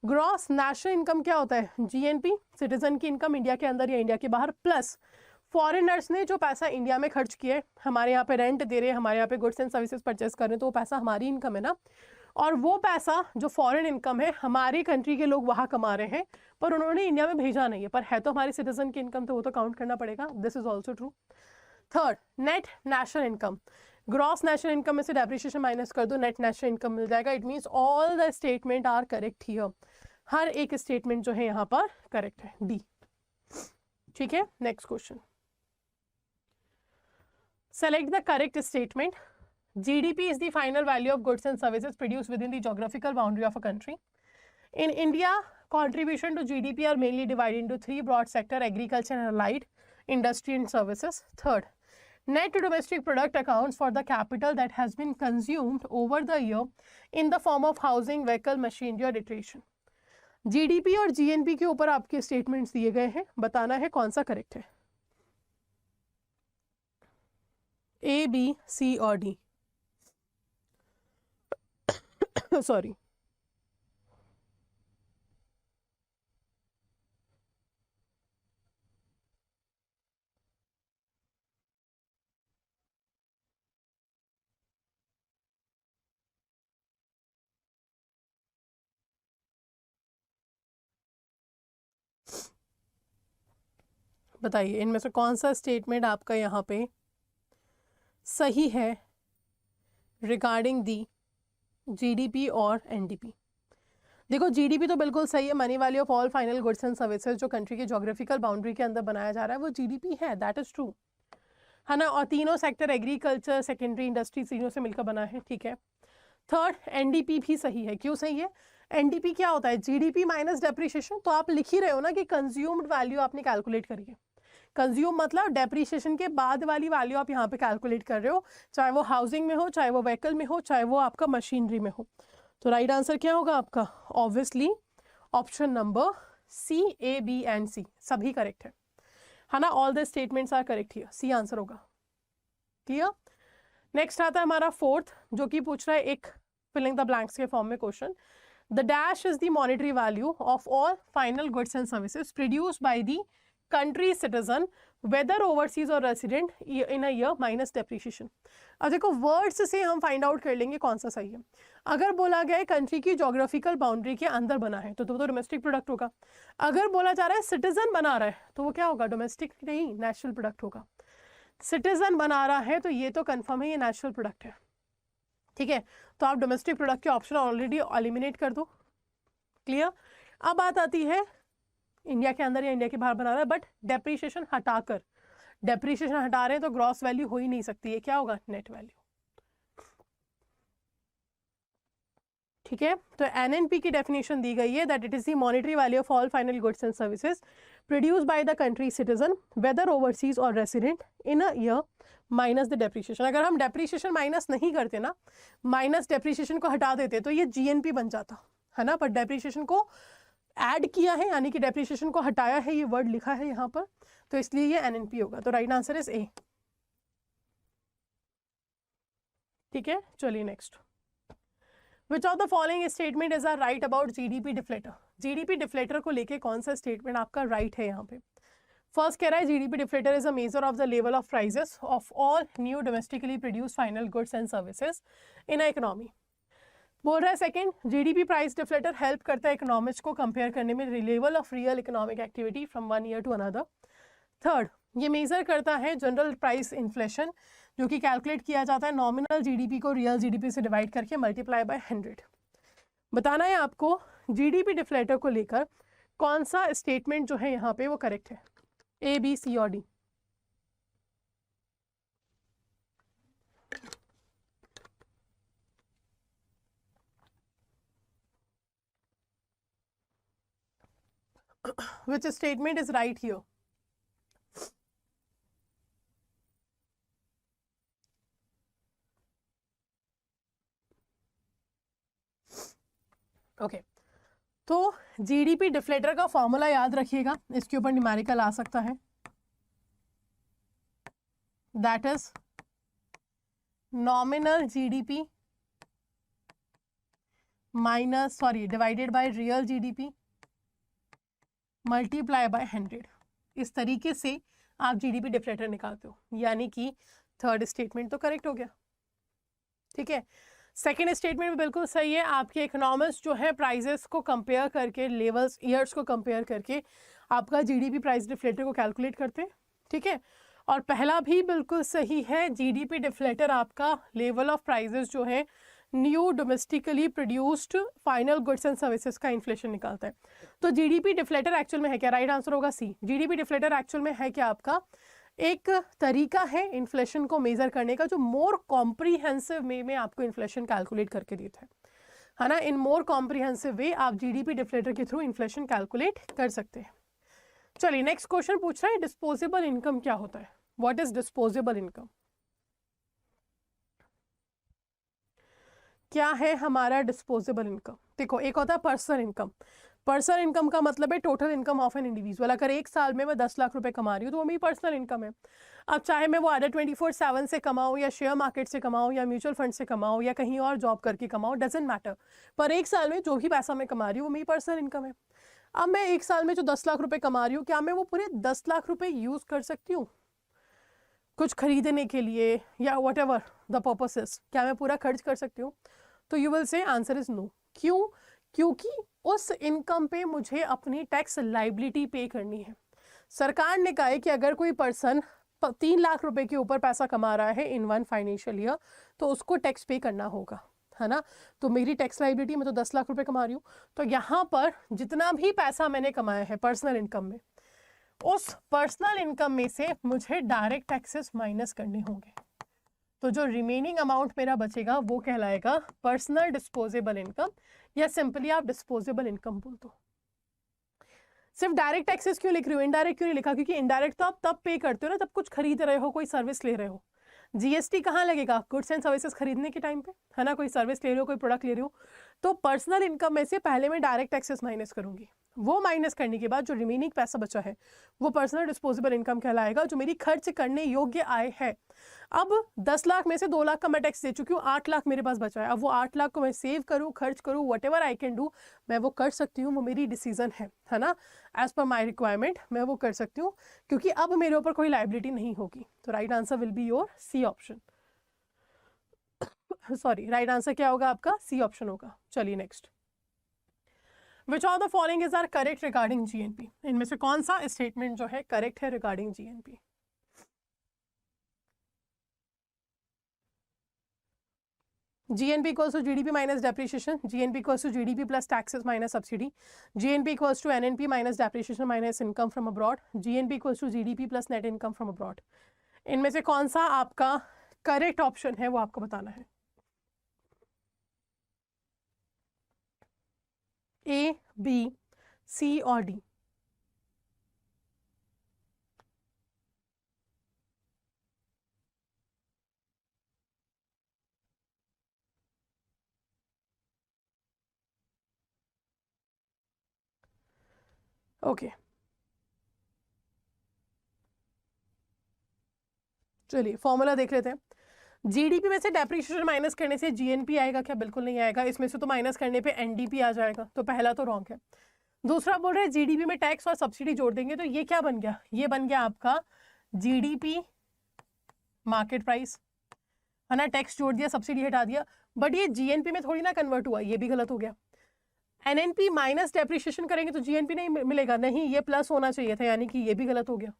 ग्रॉस नेशनल इनकम क्या होता है? जीएनपी, सिटीजन की इनकम इंडिया के अंदर या इंडिया के बाहर, प्लस फॉरेनर्स ने जो पैसा इंडिया में खर्च किया है, हमारे यहाँ पे रेंट दे रहे हैं, हमारे यहाँ पे गुड्स एंड सर्विसेज परचेस कर रहे हैं, तो वो पैसा हमारी इनकम है ना। और वो पैसा जो फॉरेन इनकम है हमारी कंट्री के लोग वहाँ कमा रहे हैं पर उन्होंने इंडिया में भेजा नहीं है, पर है तो हमारे सिटीजन की इनकम, तो वो तो काउंट करना पड़ेगा। This is also true. Third, net national income, gross national income में से डेप्रिसिएशन माइनस कर दो, नेट नेशनल इनकम मिल जाएगा। It means all the statement are correct here. हर एक स्टेटमेंट जो है यहाँ पर करेक्ट है, डी। ठीक है, next question, select the correct statement. GDP is the final value of goods and services produced within the geographical boundary of a country. In India, contribution to GDP are mainly divided into three broad sectors: agriculture and allied, industry and services. Third, net domestic product accounts for the capital that has been consumed over the year in the form of housing, vehicle, machinery or iteration. GDP और GNP के ऊपर आपके statements दिए गए हैं, बताना है कौन सा करेक्ट है? ए, बी, सी और डी। सॉरी, बताइए इनमें से कौन सा स्टेटमेंट आपका यहाँ पे सही है रिगार्डिंग दी जीडीपी और एनडीपी? देखो जीडीपी तो बिल्कुल सही है, money value of all final goods and services जो कंट्री की ज्योग्राफिकल बाउंड्री के अंदर बनाया जा रहा है वो जीडीपी है, दैट इज ट्रू, है ना। और तीनों सेक्टर एग्रीकल्चर, सेकेंडरी इंडस्ट्री, तीनों से मिलकर बना है, ठीक है। थर्ड, एनडीपी भी सही है। क्यों सही है? एनडीपी क्या होता है, जीडीपी माइनस डेप्रिसिएशन। तो आप लिख ही रहे हो ना कि कंज्यूम्ड वैल्यू आपने कैलकुलेट करी है। कंज्यूम मतलब डेप्रिसिएशन के बाद वाली वैल्यू आप यहाँ पे कैलकुलेट कर रहे हो, चाहे वो हाउसिंग में हो, चाहे वो व्हीकल में हो, चाहे वो आपका मशीनरी में हो। तो राइट आंसर क्या होगा आपका, obviously option number C, A, B and C सभी करेक्ट है ना। All the statements are correct here, C answer होगा। क्लियर। नेक्स्ट आता है हमारा फोर्थ, जो कि पूछ रहा है एक फिलिंग द ब्लैंक्स के फॉर्म में question. The dash is the monetary value of all final goods and services produced by the country citizen whether overseas और resident in a year minus depreciation. अब देखो वर्ड्स से हम find out कर लेंगे कौन सा सही है। अगर बोला गया है कंट्री की जोग्राफिकल बाउंड्री के अंदर बना है तो डोमेस्टिक प्रोडक्ट होगा। अगर बोला जा रहा है सिटीजन बना रहा है तो वो क्या होगा, डोमेस्टिक नहीं नेशनल प्रोडक्ट होगा। सिटीजन बना रहा है तो ये तो कंफर्म है ये नेशनल प्रोडक्ट है, ठीक है। तो आप डोमेस्टिक प्रोडक्ट के ऑप्शन ऑलरेडी एलिमिनेट कर दो। क्लियर। अब बात आती है इंडिया के अंदर या इंडिया के बाहर बना रहा है, बट डेप्रिसिएशन हटाकर, डेप्रिसिएशन हटा रहे हैं तो ग्रॉस वैल्यू हो ही नहीं सकती है, क्या होगा, नेट वैल्यू। ठीक है। तो एनएनपी की डेफिनेशन दी गई है that it is the monetary value of all final goods and services produced by the country citizen whether overseas और resident in a year minus the depreciation. अगर हम डेप्रिसिएशन माइनस नहीं करते ना, माइनस डेप्रिसिएशन को हटा देते तो ये जीएनपी बन जाता है ना, पर डेप्रिसिएशन को ऐड किया है यानी कि डेप्रिसिएशन को हटाया है, ये वर्ड लिखा है यहाँ पर, तो इसलिए ये एनएनपी होगा। तो राइट आंसर इज ए। ठीक है, चलिए next. Which of the following statement is a right about GDP deflator? GDP deflator को लेके कौन सा स्टेटमेंट आपका राइट है यहाँ पे? फर्स्ट कह रहा है GDP deflator is a measure of the level of prices of all new domestically produced final goods and services in a economy. बोल रहा है second, GDP price deflator help करता है इकोनॉमिक्स को कंपेयर करने में level of real economic activity from one year to another. Third, ये measure करता है जनरल प्राइस इन्फ्लेशन, जो कि कैलकुलेट किया जाता है नॉमिनल जीडीपी को रियल जीडीपी से डिवाइड करके मल्टीप्लाई बाय 100। बताना है आपको जीडीपी डिफ्लेटर को लेकर कौन सा स्टेटमेंट जो है यहाँ पे वो करेक्ट है, ए, बी, सी और D. Which statement is right here? Okay, तो जीडीपी डिफ्लेटर का फॉर्मूला याद रखिएगा, इसके ऊपर न्यूमेरिकल आ सकता है, that is nominal GDP minus divided by real GDP multiply by 100। इस तरीके से आप जीडीपी डिफ्लेटर निकालते हो, यानी कि थर्ड स्टेटमेंट तो करेक्ट हो गया। ठीक है, सेकेंड स्टेटमेंट भी बिल्कुल सही है। आपके इकोनॉमिक्स जो है प्राइजेस को कंपेयर करके, लेवल्स ईयर्स को कंपेयर करके आपका जीडीपी प्राइस डिफ्लेटर को कैलकुलेट करते हैं। ठीक है, और पहला भी बिल्कुल सही है, जीडीपी डिफ्लेटर आपका लेवल ऑफ प्राइजेस जो है new domestically produced final goods and services का इन्फ्लेशन निकालता है। तो जीडीपी डिफ्लेटर एक्चुअल में है क्या, राइट आंसर होगा सी। जीडीपी डिफ्लेटर एक्चुअल में है क्या, आपका एक तरीका है इन्फ्लेशन को मेजर करने का, जो मोर कॉम्प्रीहेंसिव वे में आपको इन्फ्लेशन कैलकुलेट करके देता है ना। इन मोर कॉम्प्रीहेंसिव वे आप जीडीपी डिफ्लेटर के थ्रू इन्फ्लेशन कैलकुलेट कर सकते हैं। चलिए नेक्स्ट क्वेश्चन पूछ रहा है डिस्पोजेबल इनकम क्या होता है, व्हाट इज डिस्पोजेबल इनकम। क्या है हमारा डिस्पोजेबल इनकम? देखो, एक होता है पर्सनल इनकम। पर्सनल इनकम का मतलब है total income of an individual. अगर एक साल में मैं 10 लाख रुपए कमा रही हूँ तो वो मेरी पर्सनल इनकम है। अब चाहे मैं वो अदर 24/7 से कमाऊँ या शेयर मार्केट से कमाऊँ या म्यूचुअल फंड से कमाऊँ या कहीं और जॉब करके कमाऊँ, डजेंट मैटर, पर एक साल में जो भी पैसा मैं कमा रही हूँ वो मेरी पर्सनल इनकम है। अब मैं एक साल में जो 10 लाख रुपए कमा रही हूँ, क्या मैं वो पूरे 10 लाख रुपए यूज़ कर सकती हूँ कुछ खरीदने के लिए या वट एवर द पर्पसेस, क्या मैं पूरा खर्च कर सकती हूँ? तो you will say answer is no. क्यों? क्योंकि उस इनकम पे मुझे अपनी टैक्स लाइबिलिटी पे करनी है। सरकार ने कहा है कि अगर कोई पर्सन 3 लाख रुपए के ऊपर पैसा कमा रहा है इन वन फाइनेंशियल ईयर तो उसको टैक्स पे करना होगा, है ना। तो मेरी टैक्स लाइबिलिटी में तो 10 लाख रुपए कमा रही हूँ, तो यहाँ पर जितना भी पैसा मैंने कमाया है पर्सनल इनकम में, उस पर्सनल इनकम में से मुझे डायरेक्ट टैक्सेस माइनस करने होंगे। तो जो रिमेनिंग अमाउंट मेरा बचेगा वो कहलाएगा पर्सनल डिस्पोजेबल इनकम, या सिंपली आप डिस्पोजेबल इनकम बोल दो। सिर्फ डायरेक्ट टैक्सेस क्यों लिख रही हो, इनडायरेक्ट क्यों नहीं लिखा? क्योंकि इनडायरेक्ट तो आप तब पे करते हो ना, तब कुछ खरीद रहे हो, कोई सर्विस ले रहे हो। जीएसटी कहाँ लगेगा? गुड्स एंड सर्विसेज खरीदने के टाइम पे, है ना, कोई सर्विस ले रहे हो, कोई प्रोडक्ट ले रहे हो। तो पर्सनल इनकम में से पहले मैं डायरेक्ट टैक्सेस माइनस करूंगी, वो माइनस करने के बाद जो रिमेनिंग पैसा बचा है वो पर्सनल डिस्पोजेबल इनकम कहलाएगा, जो मेरी खर्च करने योग्य आय है। अब 10 लाख में से 2 लाख का मैं टैक्स दे चुकी हूँ, 8 लाख मेरे पास बचा है। अब वो 8 लाख को मैं सेव करूँ, खर्च करूँ, what ever I can do, मैं वो कर सकती हूँ, वो मेरी डिसीजन है ना, एज पर माई रिक्वायरमेंट मैं वो कर सकती हूँ, क्योंकि अब मेरे ऊपर कोई लाइबिलिटी नहीं होगी। तो right answer will be your C option. Sorry, right answer क्या होगा आपका? सी ऑप्शन होगा। चलिए next, which of the following is are correct regarding GNP? इनमें से कौन सा स्टेटमेंट जो है करेक्ट है regarding GNP? GNP equals to GDP minus depreciation, GNP equals to GDP plus taxes minus subsidy, GNP equals to NNP minus depreciation minus income from abroad, GNP equals to GDP plus net income from abroad. इनमें से कौन सा आपका correct option है वो आपको बताना है। A, B, C और D? ओके, चलिए फॉर्मूला देख लेते हैं। जीडीपी में से डेप्रिसिएशन माइनस करने से जीएनपी आएगा क्या? बिल्कुल नहीं आएगा। इसमें से तो माइनस करने पे एनडीपी आ जाएगा, तो पहला तो रॉन्ग है। दूसरा बोल रहे हैं जीडीपी में टैक्स और सब्सिडी जोड़ देंगे, तो ये क्या बन गया? ये बन गया आपका जीडीपी मार्केट प्राइस, है ना, टैक्स जोड़ दिया, सब्सिडी हटा दिया, बट ये जीएनपी में थोड़ी ना कन्वर्ट हुआ, ये भी गलत हो गया। एनएनपी माइनस डेप्रिसिएशन करेंगे तो जीएनपी नहीं मिलेगा, नहीं, ये प्लस होना चाहिए था, यानी कि ये भी गलत हो गया।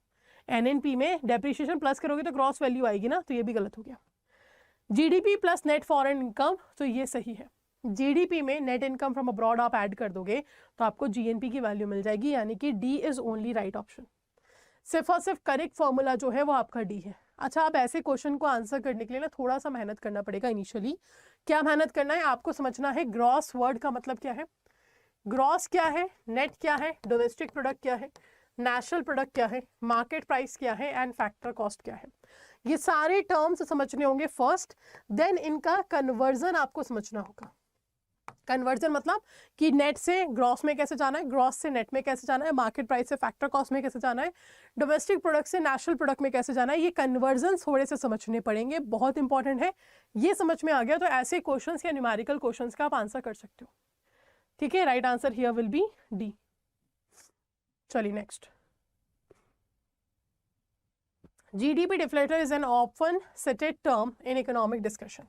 एनएनपी में डेप्रिसिएशन प्लस करोगे तो ग्रॉस वैल्यू आएगी ना, तो ये भी गलत हो गया। GDP plus net foreign income, तो ये सही है। जीडीपी में नेट इनकम फ्रॉम अब्रॉड आप ऐड कर दोगे तो आपको जीएनपी की वैल्यू मिल जाएगी, यानी कि D is only right option. सिर्फ और सिर्फ करेक्ट फॉर्मूला जो है वो आपका डी है। अच्छा, आप ऐसे क्वेश्चन को आंसर करने के लिए ना थोड़ा सा मेहनत करना पड़ेगा इनिशियली। क्या मेहनत करना है? आपको समझना है ग्रॉस वर्ड का मतलब क्या है, ग्रॉस क्या है, नेट क्या है, डोमेस्टिक प्रोडक्ट क्या है, नेशनल प्रोडक्ट क्या है, मार्केट प्राइस क्या है, एंड फैक्टर कॉस्ट क्या है। ये सारे टर्म्स समझने होंगे फर्स्ट, देन इनका कन्वर्जन आपको समझना होगा। कन्वर्जन मतलब कि नेट से ग्रॉस में कैसे जाना है, ग्रॉस से नेट में कैसे जाना है, मार्केट प्राइस से फैक्टर कॉस्ट में कैसे जाना है, डोमेस्टिक प्रोडक्ट से नेशनल प्रोडक्ट में कैसे जाना है। ये कन्वर्जन थोड़े से समझने पड़ेंगे, बहुत इंपॉर्टेंट है। ये समझ में आ गया तो ऐसे क्वेश्चंस या न्यूमेरिकल क्वेश्चंस का आप आंसर कर सकते हो। ठीक है, right answer here will be D. चलिए next, GDP deflator is an often cited term in economic discussion.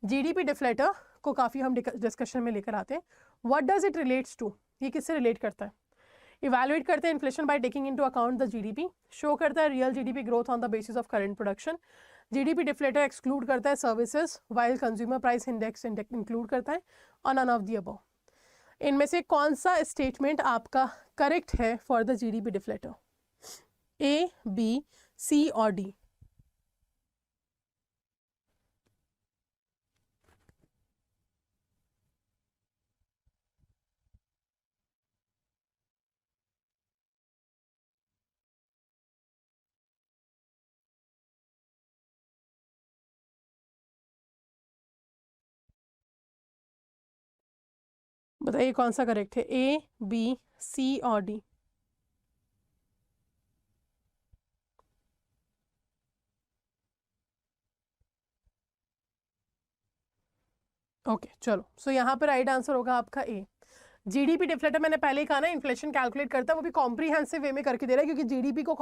GDP deflator को काफ़ी हम डिस्कशन में लेकर आते हैं। What does it relates to? ये किससे रिलेट करता है? इवैल्यूएट करते हैं inflation by taking into account the GDP, show करता है real GDP growth on the basis of current production, GDP deflator exclude करता है services while consumer price index include करता है, और नन ऑफ द अबव। इनमें से कौन सा स्टेटमेंट आपका करेक्ट है for the GDP deflator? A, B, C और डी? बताइए कौन सा करेक्ट है, ए, बी, सी और डी? ओके चलो, सो यहाँ पर राइट आंसर होगा आपका ए। जीडीपी डिफ्लेटर मैंने पहले ही कहा ना, इन्फ्लेशन कैलकुलेट करता है, वो भी कॉम्प्रीहेंसिव वे में करके दे रहा है, क्योंकि जीडीपी को